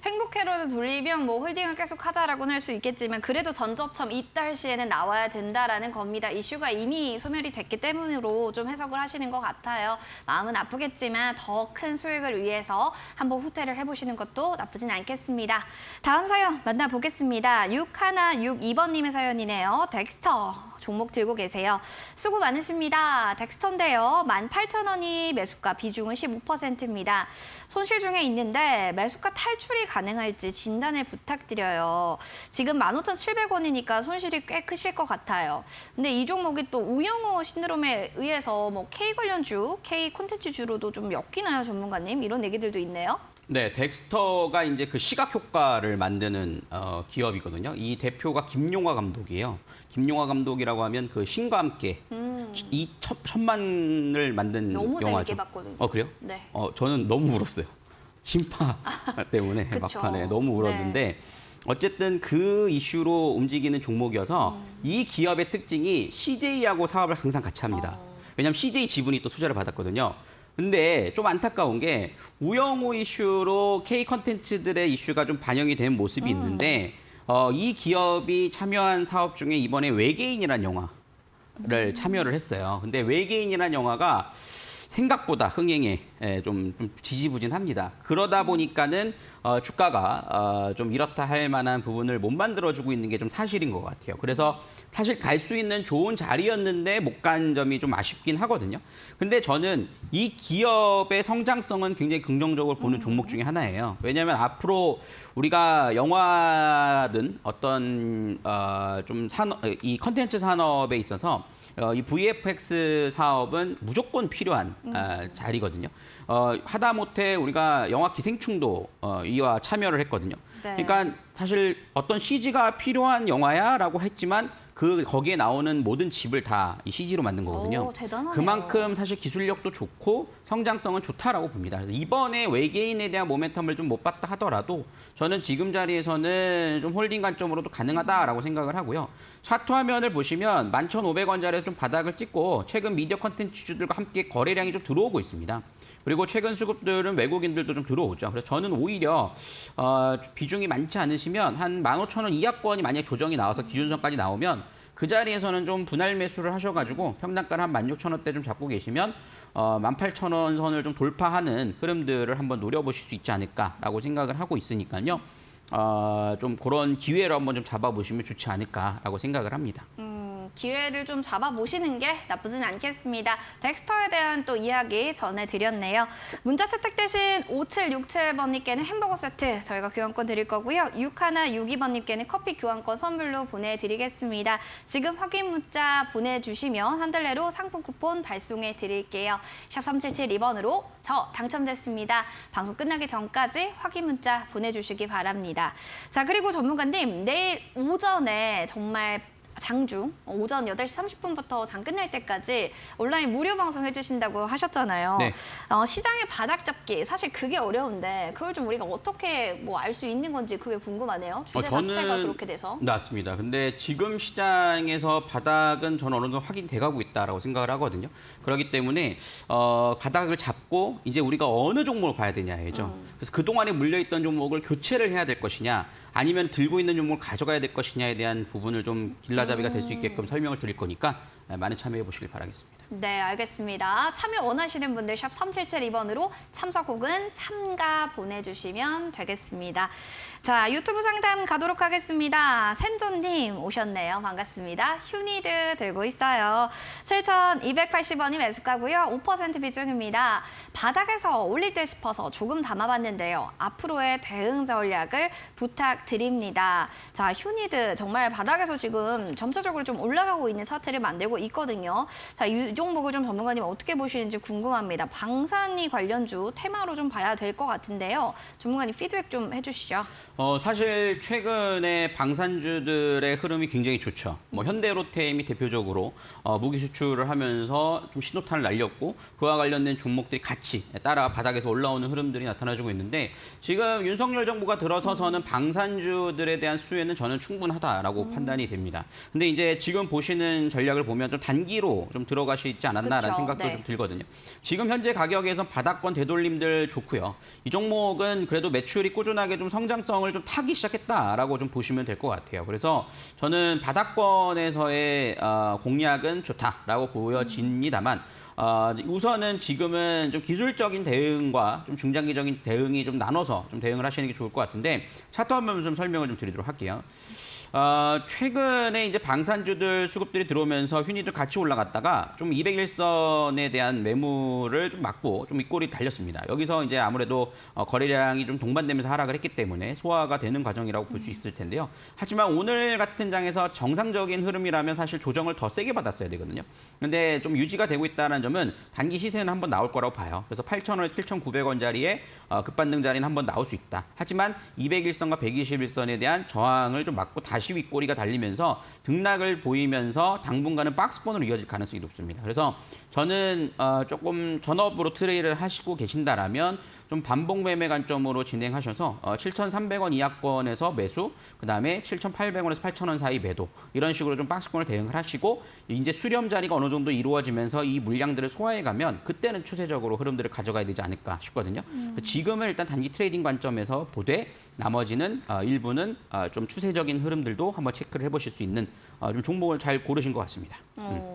횡복회로를 돌리면 뭐 홀딩을 계속 하자라고는 할 수 있겠지만 그래도 전저점 이달 시에는 나와야 된다라는 겁니다. 이슈가 이미 소멸이 됐기 때문으로 좀 해석을 하시는 것 같아요. 마음은 아프겠지만 더 큰 수익을 위해서 한번 후퇴를 해보시는 것도 나쁘진 않겠습니다. 다음 사연 만나보겠습니다. 6162번님의 사연이네요. 덱스터 종목 들고 계세요. 수고 많으십니다. 덱스터인데요. 18,000원이 매수가 비중은 15%입니다. 손실 중에 있는데 매수가 탈출이 가능할지 진단을 부탁드려요. 지금 15,700원이니까 손실이 꽤 크실 것 같아요. 근데 이 종목이 또 우영우 신드롬에 의해서 뭐 K 관련주, K 콘텐츠주로도 좀 엮이나요, 전문가님? 이런 얘기들도 있네요. 네, 덱스터가 이제 그 시각 효과를 만드는 기업이거든요. 이 대표가 김용화 감독이에요. 김용화 감독이라고 하면 그 신과 함께 이 천만을 만든 너무 영화죠. 재밌게 봤거든요. 그래요? 네. 저는 너무 울었어요. 심파 때문에 그쵸. 막판에 너무 울었는데 어쨌든 그 이슈로 움직이는 종목이어서 이 기업의 특징이 CJ하고 사업을 항상 같이 합니다. 왜냐하면 CJ 지분이 또 투자를 받았거든요. 근데 좀 안타까운 게 우영우 이슈로 K 컨텐츠들의 이슈가 좀 반영이 된 모습이 있는데 이 기업이 참여한 사업 중에 이번에 외계인이라는 영화를 참여를 했어요. 근데 외계인이라는 영화가 생각보다 흥행에 좀 지지부진합니다. 그러다 보니까는 주가가 좀 이렇다 할 만한 부분을 못 만들어주고 있는 게 좀 사실인 것 같아요. 그래서 사실 갈 수 있는 좋은 자리였는데 못 간 점이 좀 아쉽긴 하거든요. 근데 저는 이 기업의 성장성은 굉장히 긍정적으로 보는 종목 중에 하나예요. 왜냐하면 앞으로 우리가 영화든 어떤 좀 이 컨텐츠 산업에 있어서 이 VFX 사업은 무조건 필요한 자리거든요. 하다못해 우리가 영화 기생충도 이와 참여를 했거든요. 네. 그러니까 사실 어떤 CG가 필요한 영화야라고 했지만 거기에 나오는 모든 집을 다 이 CG로 만든 거거든요. 오, 대단하네요. 그만큼 사실 기술력도 좋고 성장성은 좋다라고 봅니다. 그래서 이번에 외계인에 대한 모멘텀을 좀 못 봤다 하더라도 저는 지금 자리에서는 좀 홀딩 관점으로도 가능하다라고 생각을 하고요. 차트 화면을 보시면 11,500원 자리에서 좀 바닥을 찍고 최근 미디어 콘텐츠주들과 함께 거래량이 좀 들어오고 있습니다. 그리고 최근 수급들은 외국인들도 좀 들어오죠. 그래서 저는 오히려 비중이 많지 않으시면 한 15,000원 이하권이 만약 조정이 나와서 기준선까지 나오면 그 자리에서는 좀 분할 매수를 하셔가지고 평단가를 한 16,000원대 좀 잡고 계시면 18,000원 선을 좀 돌파하는 흐름들을 한번 노려보실 수 있지 않을까라고 생각을 하고 있으니까요. 좀 그런 기회를 한번 좀 잡아보시면 좋지 않을까라고 생각을 합니다. 기회를 좀 잡아보시는 게 나쁘진 않겠습니다. 덱스터에 대한 또 이야기 전해드렸네요. 문자 채택되신 5767번님께는 햄버거 세트 저희가 교환권 드릴 거고요. 6162번님께는 커피 교환권 선물로 보내드리겠습니다. 지금 확인 문자 보내주시면 한달내로 상품 쿠폰 발송해 드릴게요. 샵 3772번으로 저 당첨됐습니다. 방송 끝나기 전까지 확인 문자 보내주시기 바랍니다. 자, 그리고 전문가님 내일 오전에 정말 장중 오전 8시 30분부터 장 끝날 때까지 온라인 무료 방송 해주신다고 하셨잖아요. 네. 시장의 바닥 잡기 사실 그게 어려운데 그걸 좀 우리가 어떻게 뭐 알 수 있는 건지 그게 궁금하네요. 주제 자체가 그렇게 돼서. 맞습니다. 근데 지금 시장에서 바닥은 저는 어느 정도 확인돼 가고 있다라고 생각을 하거든요. 그렇기 때문에 바닥을 잡고 이제 우리가 어느 종목을 봐야 되냐죠. 그래서 그동안에 물려있던 종목을 교체를 해야 될 것이냐 아니면 들고 있는 종목을 가져가야 될 것이냐에 대한 부분을 좀 길라잡이가 될 수 있게끔 설명을 드릴 거니까 많이 참여해 보시길 바라겠습니다. 네, 알겠습니다. 참여 원하시는 분들 샵 3772번으로 참석 혹은 참가 보내주시면 되겠습니다. 자, 유튜브 상담 가도록 하겠습니다. 센조님 오셨네요. 반갑습니다. 휴니드 들고 있어요. 7,280원이 매수가고요. 5% 비중입니다. 바닥에서 올릴 때 싶어서 조금 담아봤는데요. 앞으로의 대응 전략을 부탁드립니다. 자, 휴니드 정말 바닥에서 지금 점차적으로 좀 올라가고 있는 차트를 만들고 있거든요. 자, 이 종목을 좀 전문가님 어떻게 보시는지 궁금합니다. 방산이 관련주 테마로 좀 봐야 될 것 같은데요. 전문가님 피드백 좀 해주시죠. 사실 최근에 방산주들의 흐름이 굉장히 좋죠. 뭐 현대로템이 대표적으로 무기 수출을 하면서 좀 신호탄을 날렸고 그와 관련된 종목들이 같이 따라 바닥에서 올라오는 흐름들이 나타나주고 있는데 지금 윤석열 정부가 들어서서는 방산주들에 대한 수혜는 저는 충분하다라고 판단이 됩니다. 근데 이제 지금 보시는 전략을 보면 좀 단기로 좀 들어가시지 않았나라는 그쵸, 생각도 네. 좀 들거든요. 지금 현재 가격에서 바닥권 되돌림들 좋고요. 이 종목은 그래도 매출이 꾸준하게 좀 성장성을 좀 타기 시작했다라고 좀 보시면 될 것 같아요. 그래서 저는 바닥권에서의 공략은 좋다라고 보여집니다만 우선은 지금은 좀 기술적인 대응과 좀 중장기적인 대응이 좀 나눠서 좀 대응을 하시는 게 좋을 것 같은데 차트 한번 좀 설명을 좀 드리도록 할게요. 최근에 이제 방산주들 수급들이 들어오면서 휴니들 같이 올라갔다가 좀 201선에 대한 매물을 좀 막고 좀 윗골이 달렸습니다. 여기서 이제 아무래도 거래량이 좀 동반되면서 하락을 했기 때문에 소화가 되는 과정이라고 볼 수 있을 텐데요. 하지만 오늘 같은 장에서 정상적인 흐름이라면 사실 조정을 더 세게 받았어야 되거든요. 근데 좀 유지가 되고 있다는 점은 단기 시세는 한번 나올 거라고 봐요. 그래서 8,000원에서 7,900원짜리의 급반등 자리는 한번 나올 수 있다. 하지만 201선과 121선에 대한 저항을 좀 막고 다시 윗꼬리가 달리면서 등락을 보이면서 당분간은 박스권으로 이어질 가능성이 높습니다. 그래서 저는 조금 전업으로 트레이를 하시고 계신다라면 좀 반복 매매 관점으로 진행하셔서 7,300원 이하권에서 매수, 그다음에 7,800원에서 8,000원 사이 매도 이런 식으로 좀 박스권을 대응을 하시고 이제 수렴 자리가 어느 정도 이루어지면서 이 물량들을 소화해 가면 그때는 추세적으로 흐름들을 가져가야 되지 않을까 싶거든요. 지금은 일단 단기 트레이딩 관점에서 보되 나머지는 일부는 좀 추세적인 흐름들도 한번 체크를 해보실 수 있는 좀 종목을 잘 고르신 것 같습니다.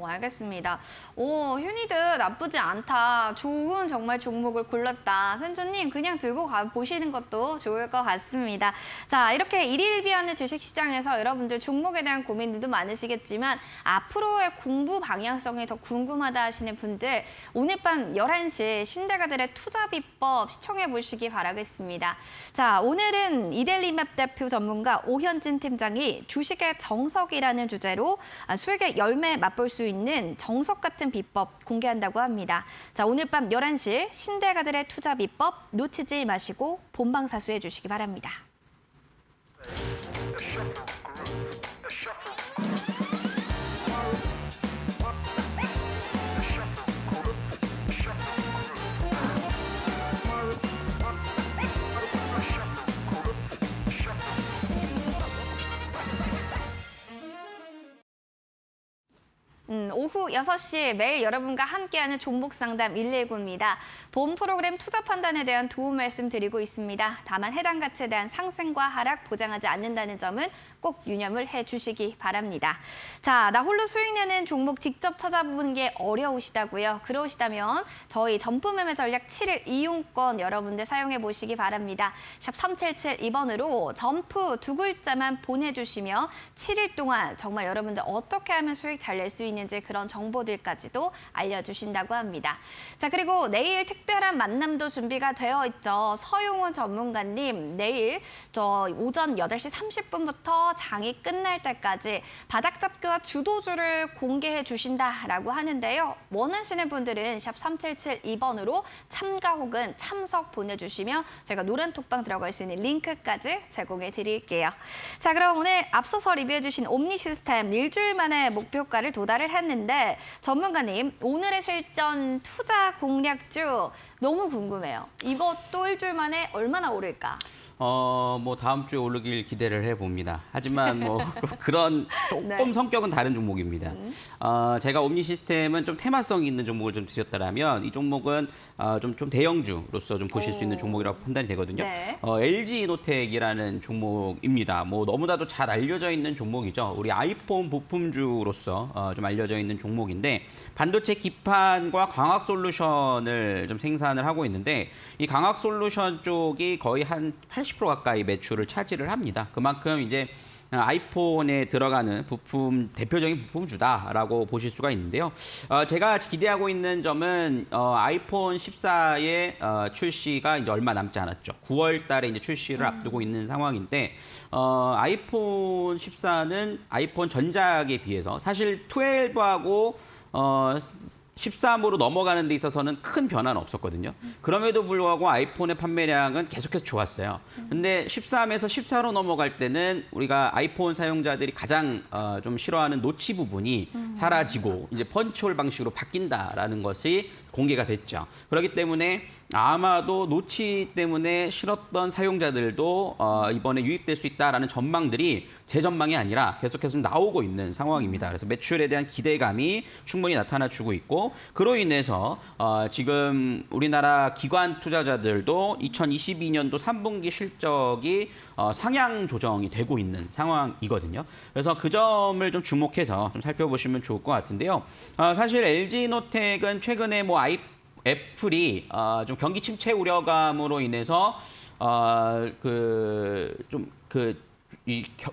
알겠습니다. 휴니드 나쁘지 않다. 좋은 정말 종목을 골랐다. 센조님 그냥 들고 보시는 것도 좋을 것 같습니다. 자, 이렇게 일일비하는 주식시장에서 여러분들 종목에 대한 고민들도 많으시겠지만 앞으로의 공부 방향성이 더 궁금하다 하시는 분들 오늘 밤 11시 신대가들의 투자 비법 시청해 보시기 바라겠습니다. 자, 오늘은 이델리맵 대표 전문가 오현진 팀장이 주식의 정석이라는 주제로 수익의 열매 맛볼 수 있는 정석 같은 비법 공개한다고 합니다. 자, 오늘 밤 11시 신대가들의 투자 비법 놓치지 마시고 본방사수해 주시기 바랍니다. 오후 6시 매일 여러분과 함께하는 종목 상담 119입니다. 본 프로그램 투자 판단에 대한 도움 말씀드리고 있습니다. 다만 해당 가치에 대한 상승과 하락 보장하지 않는다는 점은 꼭 유념을 해주시기 바랍니다. 자, 나 홀로 수익 내는 종목 직접 찾아보는 게 어려우시다고요? 그러시다면 저희 점프 매매 전략 7일 이용권 여러분들 사용해 보시기 바랍니다. 샵 3772번으로 점프 두 글자만 보내주시면 7일 동안 정말 여러분들 어떻게 하면 수익 잘 낼 수 있는지 있는지 그런 정보들까지도 알려주신다고 합니다. 자, 그리고 내일 특별한 만남도 준비가 되어 있죠. 서용훈 전문가님, 내일 오전 8시 30분부터 장이 끝날 때까지 바닥 잡기와 주도주를 공개해 주신다라고 하는데요. 원하시는 분들은 샵 3772번으로 참가 혹은 참석 보내주시면 저희가 노란 톡방 들어갈 수 있는 링크까지 제공해 드릴게요. 자, 그럼 오늘 앞서서 리뷰해 주신 옴니 시스템 일주일 만에 목표가를 도달을 했는데 전문가님, 오늘의 실전 투자 공략주 너무 궁금해요. 이것도 일주일 만에 얼마나 오를까? 뭐 다음 주에 오르길 기대를 해봅니다. 하지만 뭐 그런 조금 네. 성격은 다른 종목입니다. 제가 옴니 시스템은 좀 테마성 있는 종목을 좀 드렸다면 이 종목은 좀 대형주로서 좀 보실 수 있는 종목이라고 판단이 되거든요. 네. LG 이노텍이라는 종목입니다. 뭐 너무나도 잘 알려져 있는 종목이죠. 우리 아이폰 부품주로서 좀 알려져 있는 종목인데 반도체 기판과 광학 솔루션을 좀 생산을 하고 있는데 이 광학 솔루션 쪽이 거의 한 80% 가까이 매출을 차지를 합니다. 그만큼 이제 아이폰에 들어가는 부품 대표적인 부품주다라고 보실 수가 있는데요. 제가 기대하고 있는 점은 아이폰 14의 출시가 이제 얼마 남지 않았죠. 9월 달에 이제 출시를 앞두고 있는 상황인데 아이폰 14는 아이폰 전작에 비해서 사실 12하고 13으로 넘어가는 데 있어서는 큰 변화는 없었거든요. 그럼에도 불구하고 아이폰의 판매량은 계속해서 좋았어요. 근데 13에서 14로 넘어갈 때는 우리가 아이폰 사용자들이 가장 좀 싫어하는 노치 부분이 사라지고 이제 펀치홀 방식으로 바뀐다라는 것이 공개가 됐죠. 그렇기 때문에 아마도 노치 때문에 싫었던 사용자들도 이번에 유입될 수 있다라는 전망들이 제 전망이 아니라 계속해서 나오고 있는 상황입니다. 그래서 매출에 대한 기대감이 충분히 나타나주고 있고 그로 인해서 지금 우리나라 기관 투자자들도 2022년도 3분기 실적이 상향 조정이 되고 있는 상황이거든요. 그래서 그 점을 좀 주목해서 좀 살펴보시면 좋을 것 같은데요. 사실 LG노텍은 최근에 뭐 애플이 좀 경기 침체 우려감으로 인해서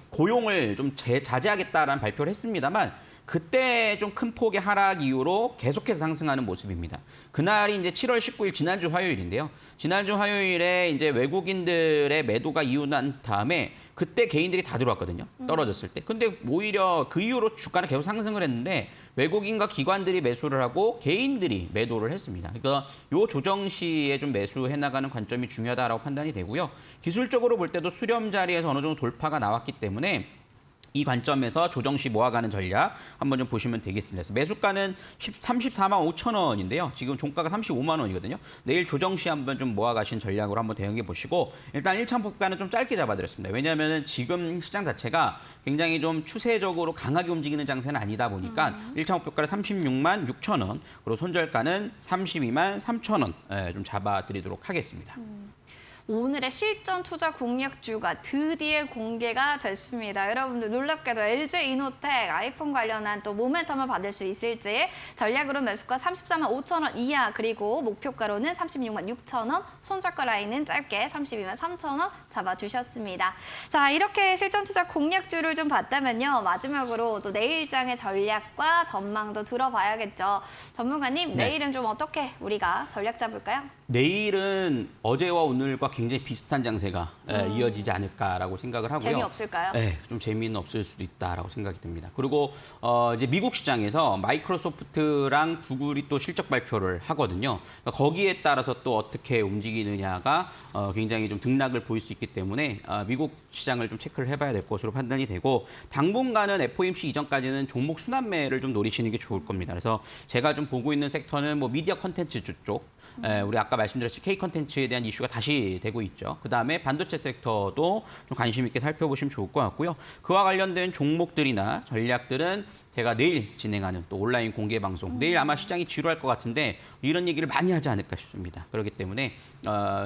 고용을 좀 자제하겠다라는 발표를 했습니다만 그때 좀 큰 폭의 하락 이후로 계속해서 상승하는 모습입니다. 그날이 이제 7월 19일 지난주 화요일인데요. 지난주 화요일에 이제 외국인들의 매도가 이유난 다음에 그때 개인들이 다 들어왔거든요. 떨어졌을 때. 근데 오히려 그 이후로 주가는 계속 상승을 했는데 외국인과 기관들이 매수를 하고 개인들이 매도를 했습니다. 그러니까 요 조정 시에 좀 매수해 나가는 관점이 중요하다라고 판단이 되고요. 기술적으로 볼 때도 수렴 자리에서 어느 정도 돌파가 나왔기 때문에 이 관점에서 조정시 모아가는 전략 한번 좀 보시면 되겠습니다. 그래서 매수가는 34만 5천 원인데요. 지금 종가가 35만 원이거든요. 내일 조정시 한번 좀 모아가신 전략으로 한번 대응해 보시고 일단 1차 목표가는 좀 짧게 잡아드렸습니다. 왜냐하면 지금 시장 자체가 굉장히 좀 추세적으로 강하게 움직이는 장세는 아니다 보니까 1차 목표가를 36만 6천 원, 그리고 손절가는 32만 3천 원 좀 잡아드리도록 하겠습니다. 오늘의 실전 투자 공략주가 드디어 공개가 됐습니다. 여러분들 놀랍게도 LG 이노텍 아이폰 관련한 또 모멘텀을 받을 수 있을지 전략으로 매수가 34만 5천 원 이하 그리고 목표가로는 36만 6천 원, 손절가 라인은 짧게 32만 3천 원 잡아주셨습니다. 자, 이렇게 실전 투자 공략주를 좀 봤다면요. 마지막으로 또 내일장의 전략과 전망도 들어봐야겠죠. 전문가님, 네. 내일은 좀 어떻게 우리가 전략 잡을까요? 내일은 어제와 오늘과 굉장히 비슷한 장세가 이어지지 않을까라고 생각을 하고요. 재미없을까요? 네, 좀 재미는 없을 수도 있다라고 생각이 듭니다. 그리고 이제 미국 시장에서 마이크로소프트랑 구글이 또 실적 발표를 하거든요. 그러니까 거기에 따라서 또 어떻게 움직이느냐가 굉장히 좀 등락을 보일 수 있기 때문에 미국 시장을 좀 체크를 해봐야 될 것으로 판단이 되고 당분간은 FOMC 이전까지는 종목 순환매를 좀 노리시는 게 좋을 겁니다. 그래서 제가 좀 보고 있는 섹터는 뭐 미디어 컨텐츠 쪽, 우리 아까 말씀드렸듯이 K 컨텐츠에 대한 이슈가 다시 되고 있죠. 그다음에 반도체 섹터도 좀 관심 있게 살펴보시면 좋을 것 같고요. 그와 관련된 종목들이나 전략들은 제가 내일 진행하는 또 온라인 공개 방송, 내일 아마 시장이 지루할 것 같은데 이런 얘기를 많이 하지 않을까 싶습니다. 그렇기 때문에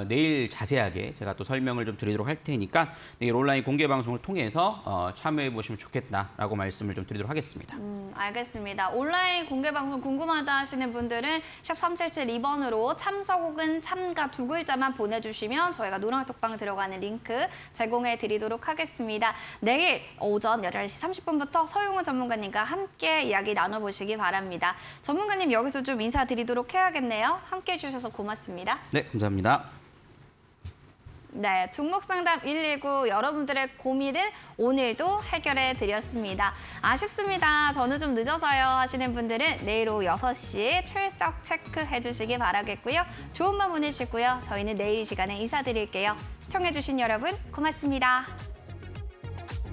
내일 자세하게 제가 또 설명을 좀 드리도록 할 테니까 내일 온라인 공개 방송을 통해서 참여해 보시면 좋겠다라고 말씀을 좀 드리도록 하겠습니다. 알겠습니다. 온라인 공개 방송 궁금하다 하시는 분들은 샵 3772번으로 참석 혹은 참가 두 글자만 보내주시면 저희가 노랑톡방 들어가는 링크 제공해 드리도록 하겠습니다. 내일 오전 8시 30분부터 서용훈 전문가님과 함께 이야기 나눠보시기 바랍니다. 전문가님 여기서 좀 인사드리도록 해야겠네요. 함께 해주셔서 고맙습니다. 네, 감사합니다. 네, 종목상담 119 여러분들의 고민은 오늘도 해결해 드렸습니다. 아쉽습니다. 저는 좀 늦어서요 하시는 분들은 내일 오후 6시에 출석 체크해 주시기 바라겠고요. 좋은 밤 보내시고요. 저희는 내일 이 시간에 인사드릴게요. 시청해 주신 여러분 고맙습니다.